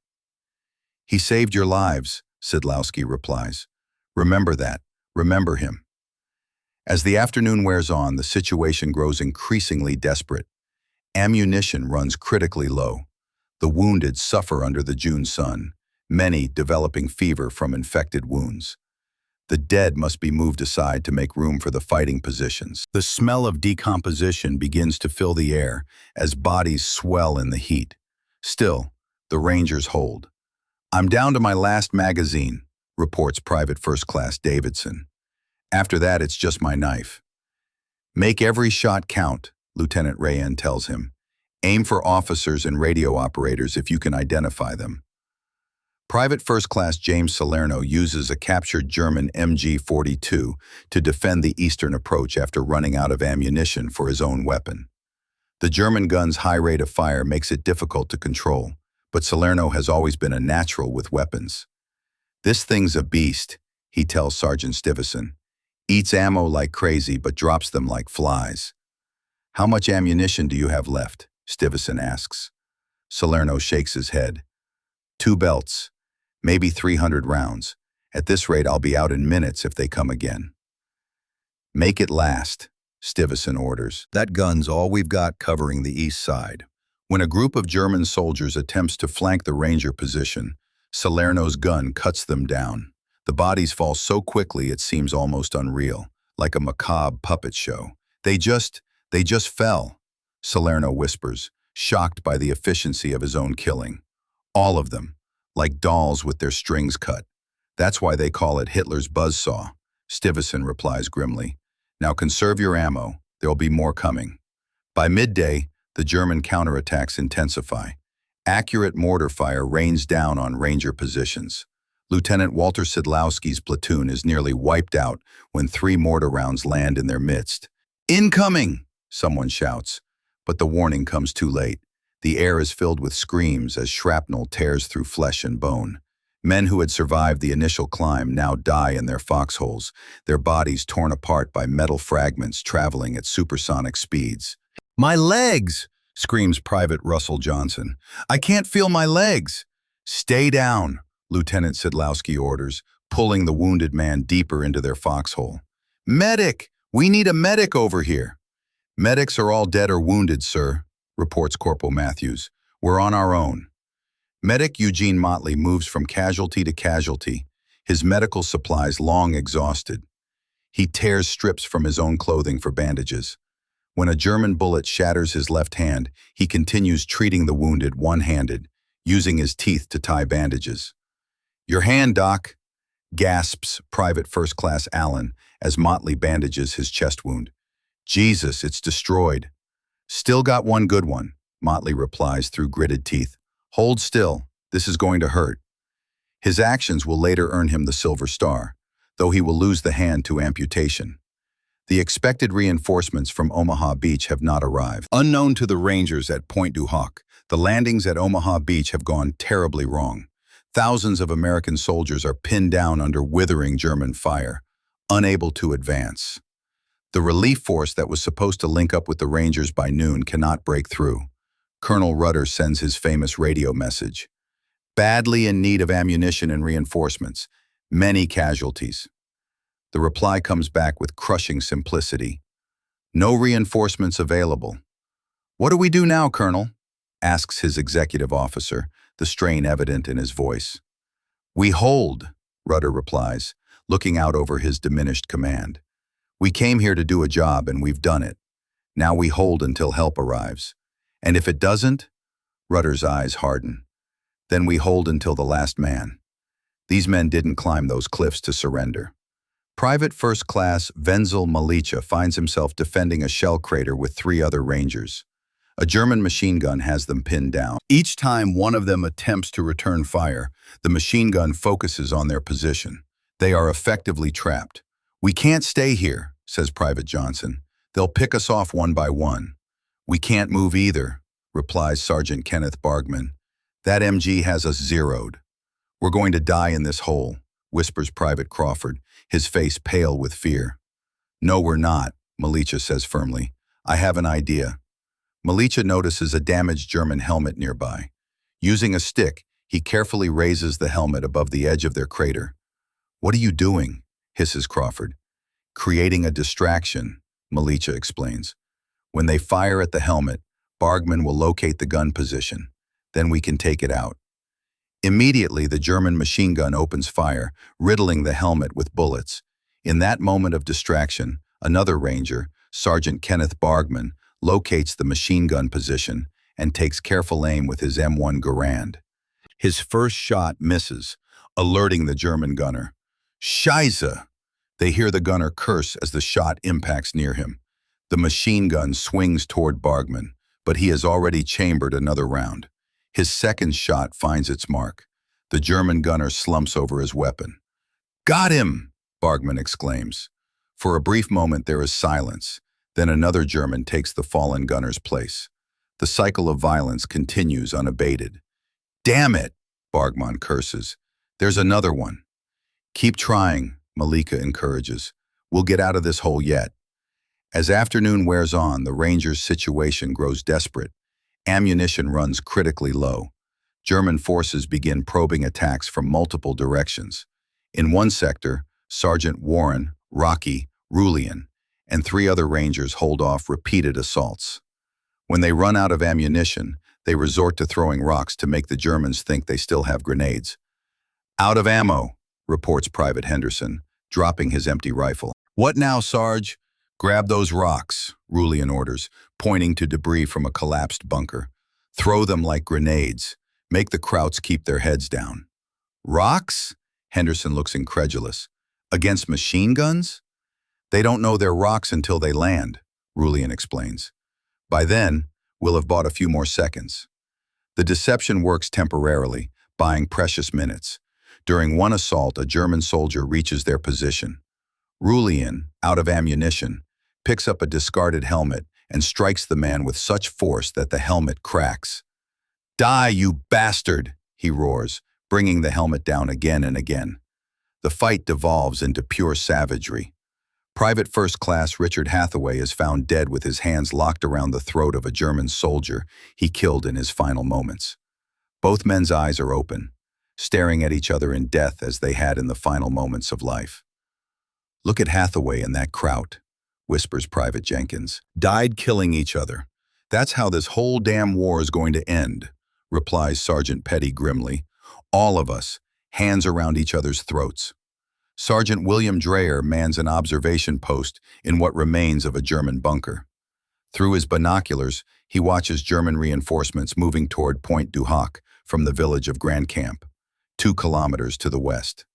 He saved your lives, Sidlowski replies. Remember that. Remember him. As the afternoon wears on, the situation grows increasingly desperate. Ammunition runs critically low. The wounded suffer under the June sun, many developing fever from infected wounds. The dead must be moved aside to make room for the fighting positions. The smell of decomposition begins to fill the air as bodies swell in the heat. Still, the Rangers hold. "I'm down to my last magazine," reports Private First Class Davidson. "After that, it's just my knife." "Make every shot count," Lieutenant Reagan tells him. "Aim for officers and radio operators if you can identify them." Private First Class James Salerno uses a captured German MG-42 to defend the eastern approach after running out of ammunition for his own weapon. The German gun's high rate of fire makes it difficult to control, but Salerno has always been a natural with weapons. "This thing's a beast," he tells Sergeant Stivison. "Eats ammo like crazy but drops them like flies." "How much ammunition do you have left?" Stivison asks. Salerno shakes his head. "2 belts. Maybe 300 rounds. At this rate, I'll be out in minutes if they come again." "Make it last," Stivison orders. "That gun's all we've got covering the east side." When a group of German soldiers attempts to flank the Ranger position, Salerno's gun cuts them down. The bodies fall so quickly it seems almost unreal, like a macabre puppet show. They just fell," Salerno whispers, shocked by the efficiency of his own killing. "All of them, like dolls with their strings cut. That's why they call it Hitler's Buzzsaw," Stivison replies grimly. "Now conserve your ammo, there'll be more coming." By midday, the German counterattacks intensify. Accurate mortar fire rains down on Ranger positions. Lieutenant Walter Sidlowski's platoon is nearly wiped out when 3 mortar rounds land in their midst. "Incoming!" someone shouts, but the warning comes too late. The air is filled with screams as shrapnel tears through flesh and bone. Men who had survived the initial climb now die in their foxholes, their bodies torn apart by metal fragments traveling at supersonic speeds. "My legs!" screams Private Russell Johnson. "I can't feel my legs!" "Stay down," Lieutenant Sidlowski orders, pulling the wounded man deeper into their foxhole. "Medic! We need a medic over here." "Medics are all dead or wounded, sir," reports Corporal Matthews. "We're on our own." Medic Eugene Motley moves from casualty to casualty, his medical supplies long exhausted. He tears strips from his own clothing for bandages. When a German bullet shatters his left hand, he continues treating the wounded one-handed, using his teeth to tie bandages. "Your hand, Doc," gasps Private First Class Allen as Motley bandages his chest wound. "Jesus, it's destroyed." "Still got one good one," Motley replies through gritted teeth. "Hold still, this is going to hurt." His actions will later earn him the Silver Star, though he will lose the hand to amputation. The expected reinforcements from Omaha Beach have not arrived. Unknown to the Rangers at Pointe du Hoc, the landings at Omaha Beach have gone terribly wrong. Thousands of American soldiers are pinned down under withering German fire, unable to advance. The relief force that was supposed to link up with the Rangers by noon cannot break through. Colonel Rudder sends his famous radio message. "Badly in need of ammunition and reinforcements. Many casualties." The reply comes back with crushing simplicity. "No reinforcements available." "What do we do now, Colonel?" asks his executive officer, the strain evident in his voice. "We hold," Rudder replies, looking out over his diminished command. "We came here to do a job and we've done it. Now we hold until help arrives. And if it doesn't," Rudder's eyes harden, "then we hold until the last man." These men didn't climb those cliffs to surrender. Private First Class Wenzel Malicha finds himself defending a shell crater with 3 other Rangers. A German machine gun has them pinned down. Each time one of them attempts to return fire, the machine gun focuses on their position. They are effectively trapped. "We can't stay here," says Private Johnson. "They'll pick us off one by one." "We can't move either," replies Sergeant Kenneth Bargman. "That MG has us zeroed." "We're going to die in this hole," whispers Private Crawford, his face pale with fear. "No, we're not," Malicha says firmly. "I have an idea." Malicha notices a damaged German helmet nearby. Using a stick, He carefully raises the helmet above the edge of their crater. "What are you doing?" hisses Crawford. "Creating a distraction," Militia explains. "When they fire at the helmet, Bargman will locate the gun position. Then we can take it out." Immediately, the German machine gun opens fire, riddling the helmet with bullets. In that moment of distraction, another ranger, Sergeant Kenneth Bargman, locates the machine gun position and takes careful aim with his M1 Garand. His first shot misses, alerting the German gunner. "Scheiße!" They hear the gunner curse as the shot impacts near him. The machine gun swings toward Bargman, but he has already chambered another round. His second shot finds its mark. The German gunner slumps over his weapon. "Got him!" Bargman exclaims. For a brief moment there is silence. Then another German takes the fallen gunner's place. The cycle of violence continues unabated. "Damn it!" Bargman curses. "There's another one." "Keep trying," Malika encourages. "We'll get out of this hole yet." As afternoon wears on, the Rangers' situation grows desperate. Ammunition runs critically low. German forces begin probing attacks from multiple directions. In one sector, Sergeant Warren, Rocky, Rulian, and 3 other Rangers hold off repeated assaults. When they run out of ammunition, they resort to throwing rocks to make the Germans think they still have grenades. "Out of ammo," reports Private Henderson, dropping his empty rifle. "What now, Sarge?" "Grab those rocks," Rulian orders, pointing to debris from a collapsed bunker. "Throw them like grenades. Make the Krauts keep their heads down." "Rocks?" Henderson looks incredulous. "Against machine guns?" "They don't know they're rocks until they land," Rulian explains. "By then, we'll have bought a few more seconds." The deception works temporarily, buying precious minutes. During one assault, a German soldier reaches their position. Rulian, out of ammunition, picks up a discarded helmet and strikes the man with such force that the helmet cracks. "Die, you bastard!" he roars, bringing the helmet down again and again. The fight devolves into pure savagery. Private First Class Richard Hathaway is found dead with his hands locked around the throat of a German soldier he killed in his final moments. Both men's eyes are open, staring at each other in death as they had in the final moments of life. "Look at Hathaway and that Kraut," whispers Private Jenkins. "Died killing each other. That's how this whole damn war is going to end," replies Sergeant Petty grimly. "All of us, hands around each other's throats." Sergeant William Dreyer mans an observation post in what remains of a German bunker. Through his binoculars, he watches German reinforcements moving toward Pointe du Hoc from the village of Grand Camp, 2 kilometers to the west.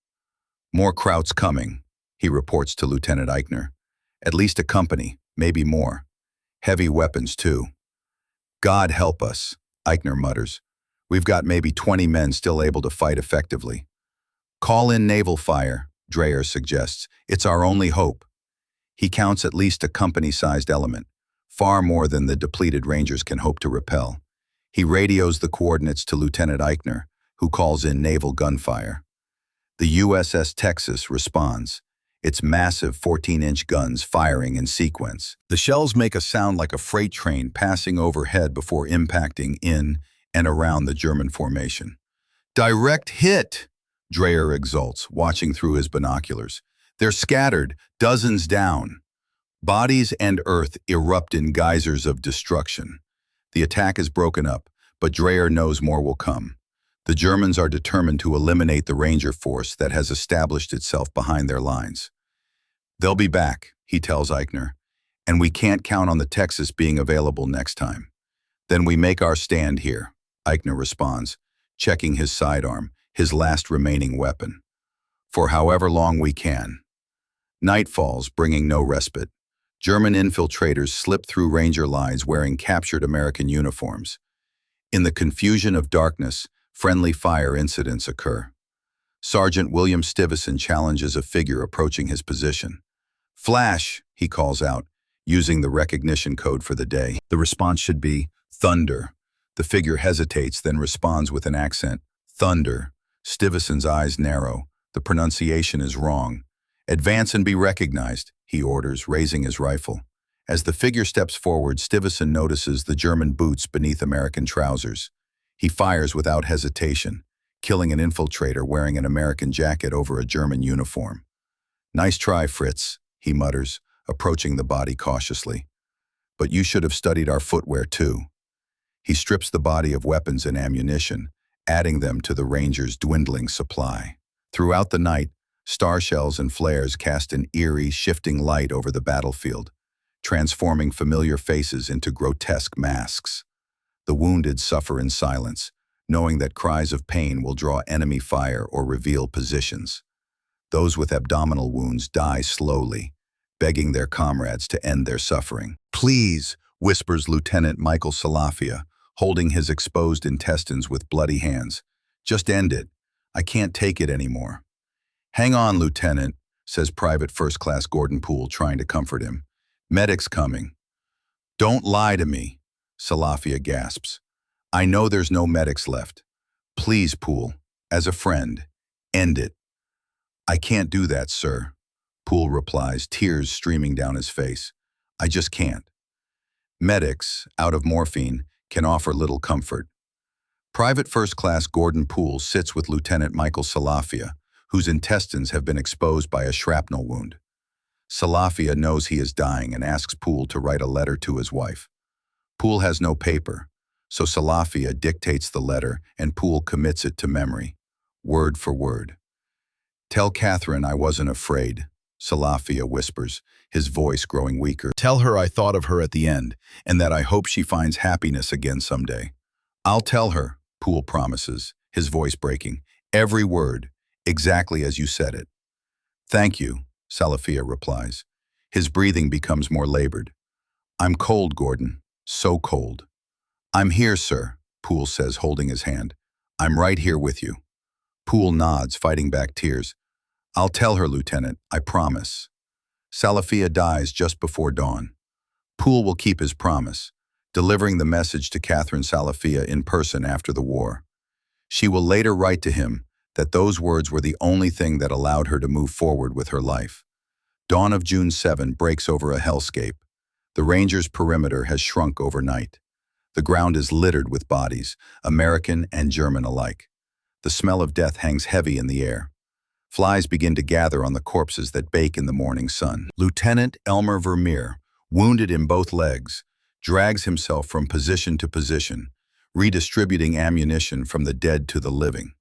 "More Krauts coming," he reports to Lieutenant Eichner. "At least a company, maybe more. Heavy weapons, too." "God help us," Eichner mutters. "We've got maybe 20 men still able to fight effectively." "Call in naval fire," Dreyer suggests. "It's our only hope." He counts at least a company-sized element, far more than the depleted Rangers can hope to repel. He radios the coordinates to Lieutenant Eichner, who calls in naval gunfire. The USS Texas responds, its massive 14-inch guns firing in sequence. The shells make a sound like a freight train passing overhead before impacting in and around the German formation. "Direct hit!" Dreyer exults, watching through his binoculars. "They're scattered, dozens down." Bodies and earth erupt in geysers of destruction. The attack is broken up, but Dreyer knows more will come. The Germans are determined to eliminate the Ranger force that has established itself behind their lines. "They'll be back," he tells Eichner, "and we can't count on the Texas being available next time." "Then we make our stand here," Eichner responds, checking his sidearm, his last remaining weapon. "For however long we can." Night falls, bringing no respite. German infiltrators slip through Ranger lines wearing captured American uniforms. In the confusion of darkness, friendly fire incidents occur. Sergeant William Stivison challenges a figure approaching his position. "Flash," he calls out, using the recognition code for the day. The response should be, "Thunder." The figure hesitates, then responds with an accent, "Thunder." Stivison's eyes narrow. The pronunciation is wrong. "Advance and be recognized," he orders, raising his rifle. As the figure steps forward, Stivison notices the German boots beneath American trousers. He fires without hesitation, killing an infiltrator wearing an American jacket over a German uniform. "Nice try, Fritz," he mutters, approaching the body cautiously. "But you should have studied our footwear too." He strips the body of weapons and ammunition, adding them to the Rangers' dwindling supply. Throughout the night, star shells and flares cast an eerie, shifting light over the battlefield, transforming familiar faces into grotesque masks. The wounded suffer in silence, knowing that cries of pain will draw enemy fire or reveal positions. Those with abdominal wounds die slowly, begging their comrades to end their suffering. "Please," whispers Lieutenant Michael Salafia, holding his exposed intestines with bloody hands. "Just end it. I can't take it anymore." "Hang on, Lieutenant," says Private First Class Gordon Poole, trying to comfort him. "Medic's coming." "Don't lie to me," Salafia gasps. "I know there's no medics left. Please, Poole, as a friend, end it." "I can't do that, sir," Poole replies, tears streaming down his face. "I just can't." Medics, out of morphine, can offer little comfort. Private First Class Gordon Poole sits with Lieutenant Michael Salafia, whose intestines have been exposed by a shrapnel wound. Salafia knows he is dying and asks Poole to write a letter to his wife. Poole has no paper, so Salafia dictates the letter and Poole commits it to memory, word for word. "Tell Catherine I wasn't afraid," Salafia whispers, his voice growing weaker. "Tell her I thought of her at the end, and that I hope she finds happiness again someday." "I'll tell her," Poole promises, his voice breaking. "Every word, exactly as you said it." "Thank you," Salafia replies. His breathing becomes more labored. "I'm cold, Gordon, so cold." "I'm here, sir," Poole says, holding his hand. "I'm right here with you." Poole nods, fighting back tears. "I'll tell her, Lieutenant, I promise." Salafia dies just before dawn. Poole will keep his promise, delivering the message to Catherine Salafia in person after the war. She will later write to him that those words were the only thing that allowed her to move forward with her life. Dawn of June 7 breaks over a hellscape. The Rangers' perimeter has shrunk overnight. The ground is littered with bodies, American and German alike. The smell of death hangs heavy in the air. Flies begin to gather on the corpses that bake in the morning sun. Lieutenant Elmer Vermeer, wounded in both legs, drags himself from position to position, redistributing ammunition from the dead to the living.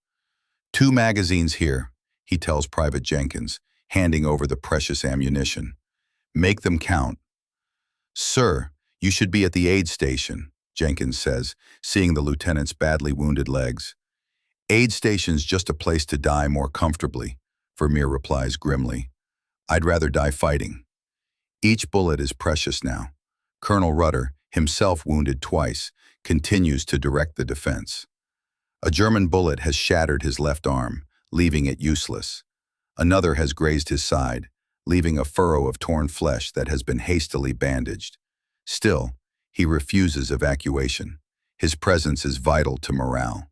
"2 magazines here," he tells Private Jenkins, handing over the precious ammunition. "Make them count." "Sir, you should be at the aid station," Jenkins says, seeing the lieutenant's badly wounded legs. "Aid station's just a place to die more comfortably," Vermeer replies grimly. "I'd rather die fighting." Each bullet is precious now. Colonel Rudder, himself wounded twice, continues to direct the defense. A German bullet has shattered his left arm, leaving it useless. Another has grazed his side, leaving a furrow of torn flesh that has been hastily bandaged. Still, he refuses evacuation. His presence is vital to morale.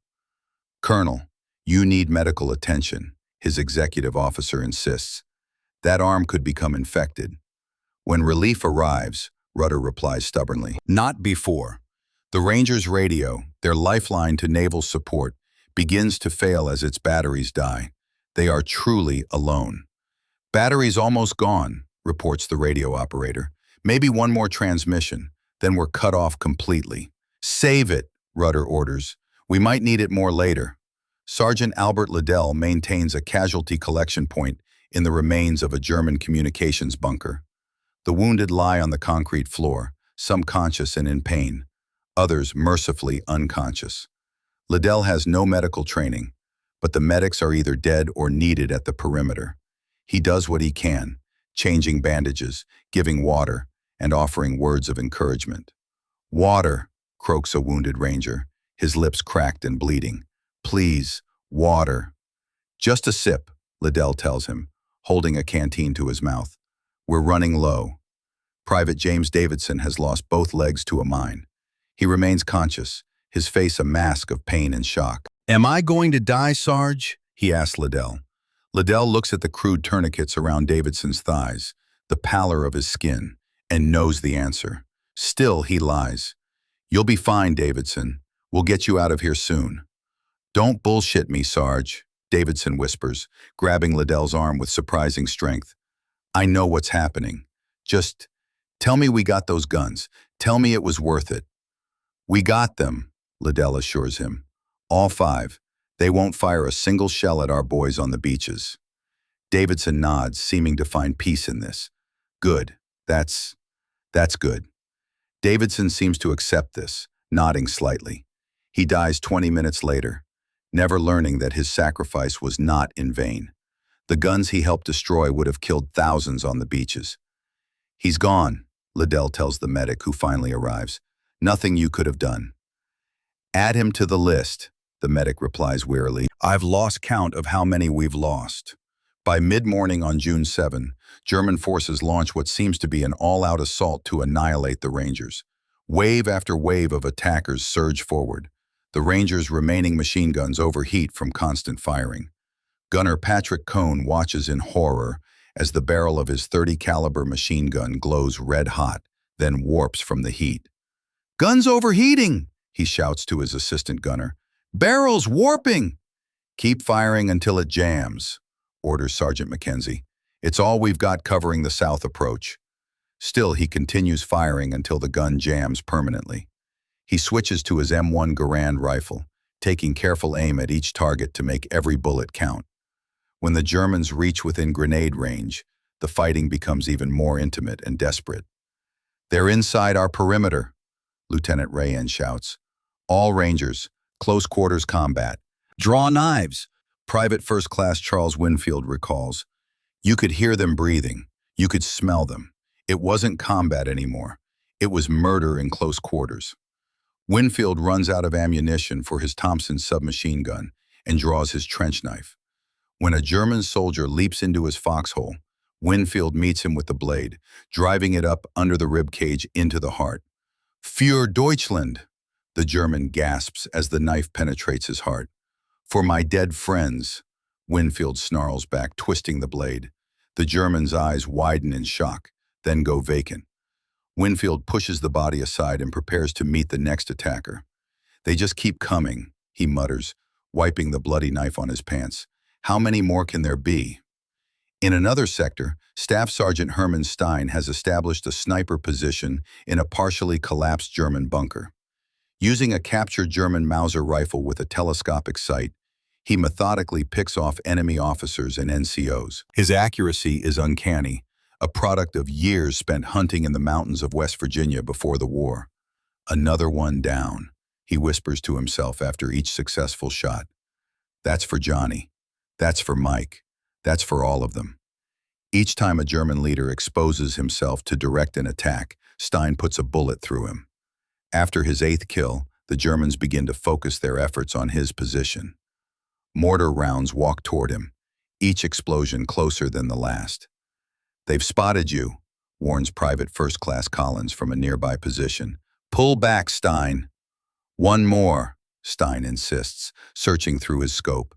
"Colonel, you need medical attention," his executive officer insists. "That arm could become infected." "When relief arrives," Rudder replies stubbornly. "Not before." The Rangers' radio, their lifeline to naval support, begins to fail as its batteries die. They are truly alone. "Battery's almost gone," reports the radio operator. "Maybe one more transmission, then we're cut off completely." "Save it," Rudder orders. "We might need it more later." Sergeant Albert Liddell maintains a casualty collection point in the remains of a German communications bunker. The wounded lie on the concrete floor, some conscious and in pain, others mercifully unconscious. Liddell has no medical training, but the medics are either dead or needed at the perimeter. He does what he can, changing bandages, giving water, and offering words of encouragement. "Water," croaks a wounded Ranger, his lips cracked and bleeding. "Please, water." "Just a sip," Liddell tells him, holding a canteen to his mouth. "We're running low." Private James Davidson has lost both legs to a mine. He remains conscious, his face a mask of pain and shock. "Am I going to die, Sarge?" he asks Liddell. Liddell looks at the crude tourniquets around Davidson's thighs, the pallor of his skin, and knows the answer. Still, he lies. "You'll be fine, Davidson. We'll get you out of here soon." Don't bullshit me, Sarge, Davidson whispers, grabbing Liddell's arm with surprising strength. I know what's happening. Just tell me we got those guns. Tell me it was worth it. We got them, Liddell assures him. All 5. They won't fire a single shell at our boys on the beaches. Davidson nods, seeming to find peace in this. Good. That's good. Davidson seems to accept this, nodding slightly. He dies 20 minutes later, never learning that his sacrifice was not in vain. The guns he helped destroy would have killed thousands on the beaches. He's gone, Liddell tells the medic who finally arrives. Nothing you could have done. Add him to the list, the medic replies wearily. I've lost count of how many we've lost. By mid-morning on June 7, German forces launch what seems to be an all-out assault to annihilate the Rangers. Wave after wave of attackers surge forward. The Rangers' remaining machine guns overheat from constant firing. Gunner Patrick Cohn watches in horror as the barrel of his .30 caliber machine gun glows red hot, then warps from the heat. "Gun's overheating!" he shouts to his assistant gunner. "Barrel's warping!" "Keep firing until it jams," orders Sergeant Mackenzie. "It's all we've got covering the south approach." Still, he continues firing until the gun jams permanently. He switches to his M1 Garand rifle, taking careful aim at each target to make every bullet count. When the Germans reach within grenade range, the fighting becomes even more intimate and desperate. "They're inside our perimeter," Lieutenant Reagan shouts. "All Rangers, close quarters combat. Draw knives," Private First Class Charles Winfield recalls. "You could hear them breathing. You could smell them. It wasn't combat anymore. It was murder in close quarters." Winfield runs out of ammunition for his Thompson submachine gun and draws his trench knife. When a German soldier leaps into his foxhole, Winfield meets him with the blade, driving it up under the rib cage into the heart. "Für Deutschland," the German gasps as the knife penetrates his heart. "For my dead friends," Winfield snarls back, twisting the blade. The German's eyes widen in shock, then go vacant. Winfield pushes the body aside and prepares to meet the next attacker. "They just keep coming," he mutters, wiping the bloody knife on his pants. "How many more can there be?" In another sector, Staff Sergeant Hermann Stein has established a sniper position in a partially collapsed German bunker. Using a captured German Mauser rifle with a telescopic sight, he methodically picks off enemy officers and NCOs. His accuracy is uncanny, a product of years spent hunting in the mountains of West Virginia before the war. "Another one down," he whispers to himself after each successful shot. "That's for Johnny. That's for Mike. That's for all of them." Each time a German leader exposes himself to direct an attack, Stein puts a bullet through him. After his 8th kill, the Germans begin to focus their efforts on his position. Mortar rounds walk toward him, each explosion closer than the last. "They've spotted you," warns Private First Class Collins from a nearby position. "Pull back, Stein." "One more," Stein insists, searching through his scope.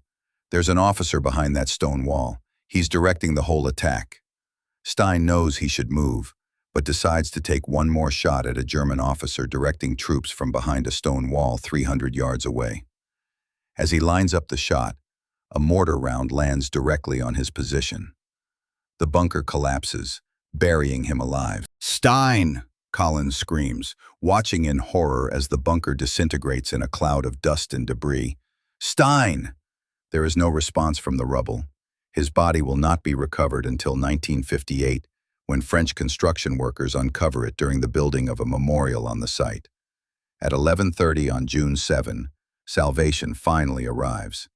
"There's an officer behind that stone wall. He's directing the whole attack." Stein knows he should move, but decides to take one more shot at a German officer directing troops from behind a stone wall 300 yards away. As he lines up the shot, a mortar round lands directly on his position. The bunker collapses, burying him alive. "Stein!" Collins screams, watching in horror as the bunker disintegrates in a cloud of dust and debris. "Stein!" There is no response from the rubble. His body will not be recovered until 1958, when French construction workers uncover it during the building of a memorial on the site. At 11:30 on June 7, salvation finally arrives.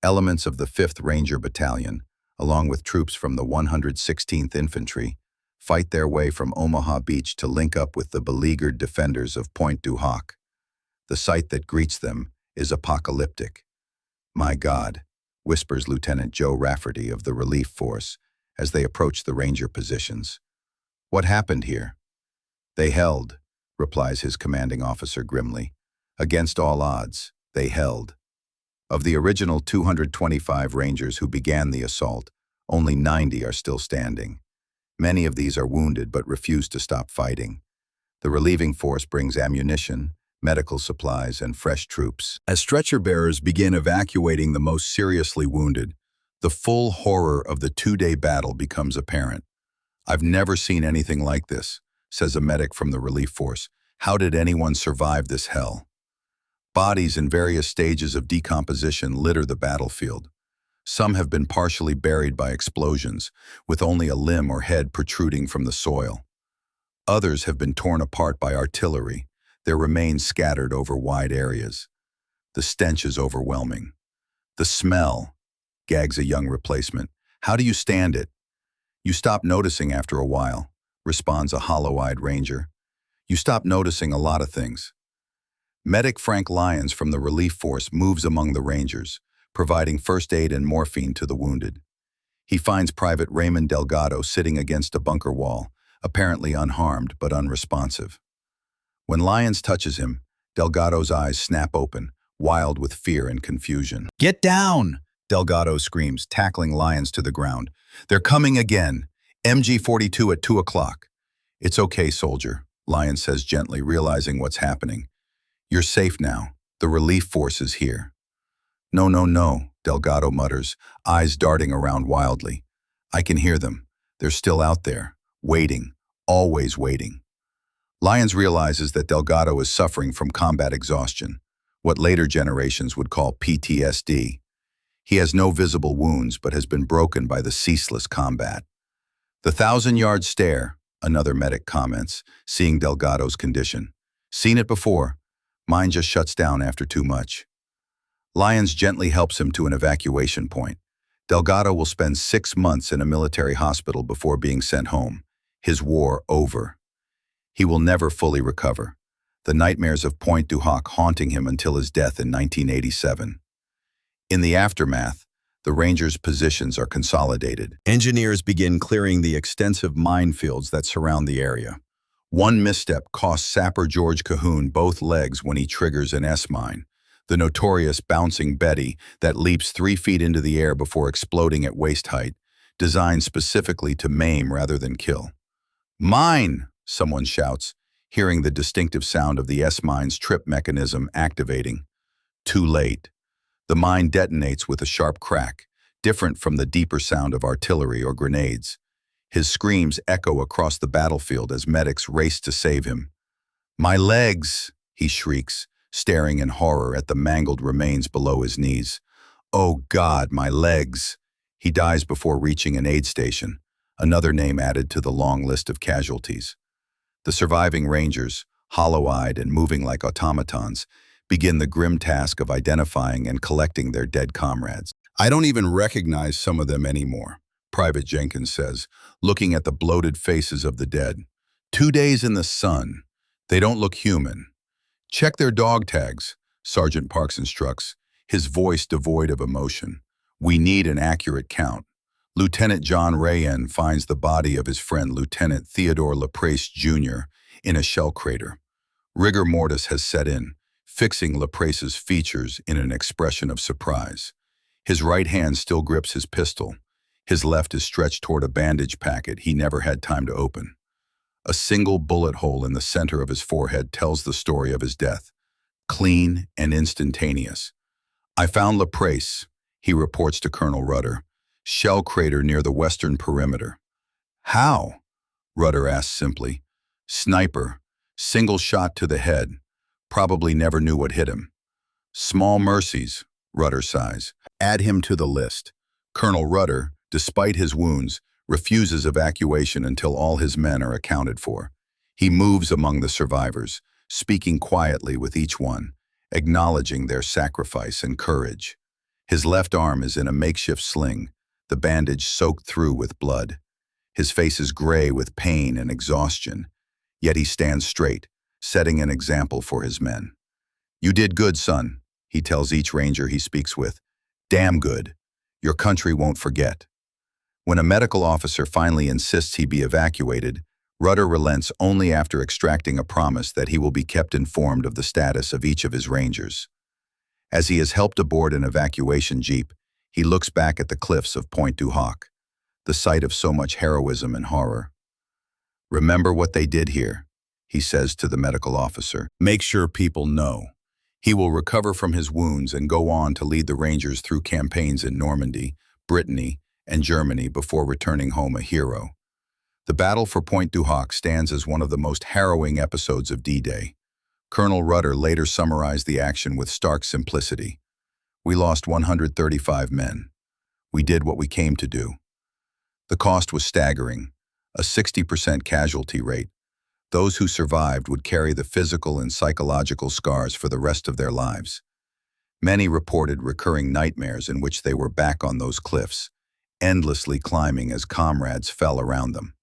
Elements of the 5th Ranger Battalion, along with troops from the 116th Infantry, fight their way from Omaha Beach to link up with the beleaguered defenders of Pointe du Hoc. The sight that greets them is apocalyptic. "My God," whispers Lieutenant Joe Rafferty of the relief force as they approach the Ranger positions. "What happened here?" "They held," replies his commanding officer grimly. "Against all odds, they held." Of the original 225 Rangers who began the assault, only 90 are still standing. Many of these are wounded but refuse to stop fighting. The relieving force brings ammunition, medical supplies, and fresh troops. As stretcher bearers begin evacuating the most seriously wounded, the full horror of the two-day battle becomes apparent. "I've never seen anything like this," says a medic from the relief force. "How did anyone survive this hell?" Bodies in various stages of decomposition litter the battlefield. Some have been partially buried by explosions, with only a limb or head protruding from the soil. Others have been torn apart by artillery, their remains scattered over wide areas. The stench is overwhelming. "The smell," gags a young replacement. "How do you stand it?" "You stop noticing after a while," responds a hollow-eyed ranger. "You stop noticing a lot of things." Medic Frank Lyons from the relief force moves among the rangers, providing first aid and morphine to the wounded. He finds Private Raymond Delgado sitting against a bunker wall, apparently unharmed but unresponsive. When Lyons touches him, Delgado's eyes snap open, wild with fear and confusion. "Get down!" Delgado screams, tackling Lyons to the ground. "They're coming again. MG-42 at 2 o'clock. "It's okay, soldier," Lyons says gently, realizing what's happening. "You're safe now. The relief force is here." "No, no, no," Delgado mutters, eyes darting around wildly. "I can hear them. They're still out there, waiting, always waiting." Lyons realizes that Delgado is suffering from combat exhaustion, what later generations would call PTSD. He has no visible wounds but has been broken by the ceaseless combat. "The 1,000-yard stare," another medic comments, seeing Delgado's condition. "Seen it before. Mine just shuts down after too much." Lyons gently helps him to an evacuation point. Delgado will spend 6 months in a military hospital before being sent home, his war over. He will never fully recover, the nightmares of Pointe du Hoc haunting him until his death in 1987. In the aftermath, the Rangers' positions are consolidated. Engineers begin clearing the extensive minefields that surround the area. One misstep costs sapper George Cahoon both legs when he triggers an S-mine, the notorious bouncing Betty that leaps 3 feet into the air before exploding at waist height, designed specifically to maim rather than kill. "Mine!" someone shouts, hearing the distinctive sound of the S-mine's trip mechanism activating. Too late. The mine detonates with a sharp crack, different from the deeper sound of artillery or grenades. His screams echo across the battlefield as medics race to save him. "My legs!" he shrieks, staring in horror at the mangled remains below his knees. "Oh God, my legs!" He dies before reaching an aid station, another name added to the long list of casualties. The surviving Rangers, hollow-eyed and moving like automatons, begin the grim task of identifying and collecting their dead comrades. "I don't even recognize some of them anymore," Private Jenkins says, looking at the bloated faces of the dead. 2 days in the sun. They don't look human. "Check their dog tags," Sergeant Parks instructs, his voice devoid of emotion. "We need an accurate count." Lieutenant John Rayen finds the body of his friend Lieutenant Theodore Laprace Jr. in a shell crater. Rigor mortis has set in, fixing Laprace's features in an expression of surprise. His right hand still grips his pistol. His left is stretched toward a bandage packet he never had time to open. A single bullet hole in the center of his forehead tells the story of his death, clean and instantaneous. "I found Laprace," he reports to Colonel Rudder, "shell crater near the western perimeter." "How?" Rudder asks simply. "Sniper, single shot to the head. Probably never knew what hit him." "Small mercies," Rudder sighs. "Add him to the list." Colonel Rudder, despite his wounds, refuses evacuation until all his men are accounted for. He moves among the survivors, speaking quietly with each one, acknowledging their sacrifice and courage. His left arm is in a makeshift sling, the bandage soaked through with blood. His face is gray with pain and exhaustion, yet he stands straight, setting an example for his men. "You did good, son," he tells each ranger he speaks with. "Damn good. Your country won't forget." When a medical officer finally insists he be evacuated, Rudder relents only after extracting a promise that he will be kept informed of the status of each of his rangers. As he is helped aboard an evacuation jeep, he looks back at the cliffs of Pointe du Hoc, the site of so much heroism and horror. "Remember what they did here," he says to the medical officer. Make sure people know. He will recover from his wounds and go on to lead the Rangers through campaigns in Normandy, Brittany, and Germany before returning home a hero. The battle for Pointe du Hoc stands as one of the most harrowing episodes of D-Day. Colonel Rudder later summarized the action with stark simplicity. We lost 135 men. We did what we came to do. The cost was staggering, a 60% casualty rate. Those who survived would carry the physical and psychological scars for the rest of their lives. Many reported recurring nightmares in which they were back on those cliffs, endlessly climbing as comrades fell around them.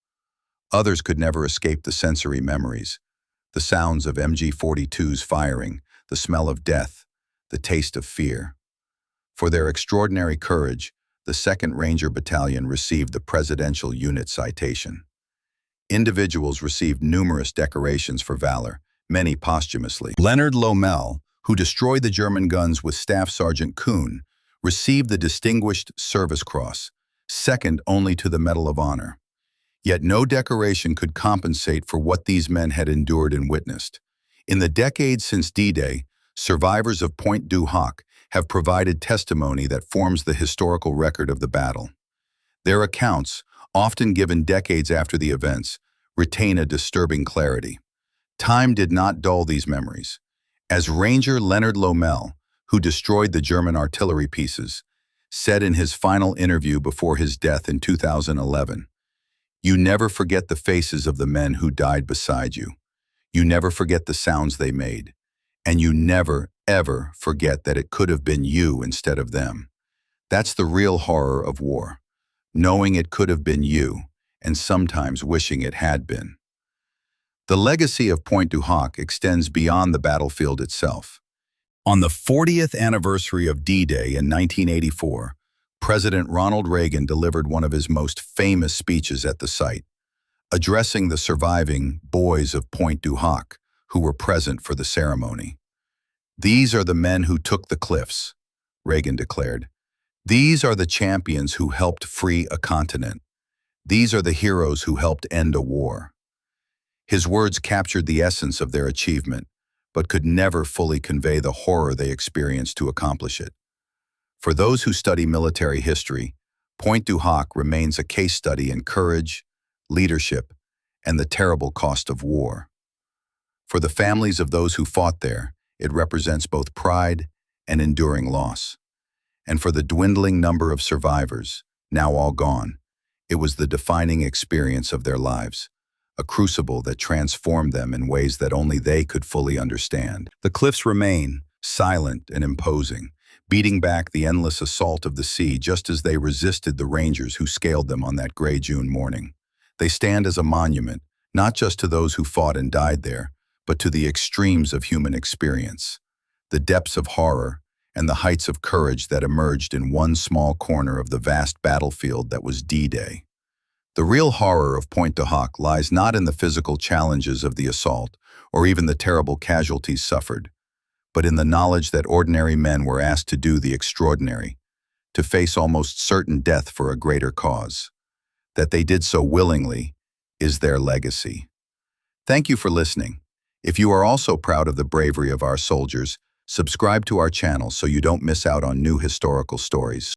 Others could never escape the sensory memories, the sounds of MG-42s firing, the smell of death, the taste of fear. For their extraordinary courage, the 2nd Ranger Battalion received the Presidential Unit Citation. Individuals received numerous decorations for valor, many posthumously. Lieutenant Lomell, who destroyed the German guns with Staff Sergeant Kuhn, received the Distinguished Service Cross, second only to the Medal of Honor. Yet no decoration could compensate for what these men had endured and witnessed. In the decades since D-Day, survivors of Pointe du Hoc have provided testimony that forms the historical record of the battle. Their accounts, often given decades after the events, retain a disturbing clarity. Time did not dull these memories. As Ranger Lieutenant Lomell, who destroyed the German artillery pieces, said in his final interview before his death in 2011, "You never forget the faces of the men who died beside you. You never forget the sounds they made. And you never, ever forget that it could have been you instead of them." That's the real horror of war. Knowing it could have been you, and sometimes wishing it had been. The legacy of Pointe du Hoc extends beyond the battlefield itself. On the 40th anniversary of D-Day in 1984, President Ronald Reagan delivered one of his most famous speeches at the site, addressing the surviving boys of Pointe du Hoc who were present for the ceremony. "These are the men who took the cliffs," Reagan declared. "These are the champions who helped free a continent. These are the heroes who helped end a war." His words captured the essence of their achievement, but could never fully convey the horror they experienced to accomplish it. For those who study military history, Pointe du Hoc remains a case study in courage, leadership, and the terrible cost of war. For the families of those who fought there, it represents both pride and enduring loss. And for the dwindling number of survivors, now all gone, it was the defining experience of their lives, a crucible that transformed them in ways that only they could fully understand. The cliffs remain, silent and imposing, beating back the endless assault of the sea just as they resisted the Rangers who scaled them on that gray June morning. They stand as a monument, not just to those who fought and died there, but to the extremes of human experience, the depths of horror, and the heights of courage that emerged in one small corner of the vast battlefield that was D-Day. The real horror of Pointe du Hoc lies not in the physical challenges of the assault, or even the terrible casualties suffered, but in the knowledge that ordinary men were asked to do the extraordinary, to face almost certain death for a greater cause. That they did so willingly is their legacy. Thank you for listening. If you are also proud of the bravery of our soldiers, subscribe to our channel so you don't miss out on new historical stories.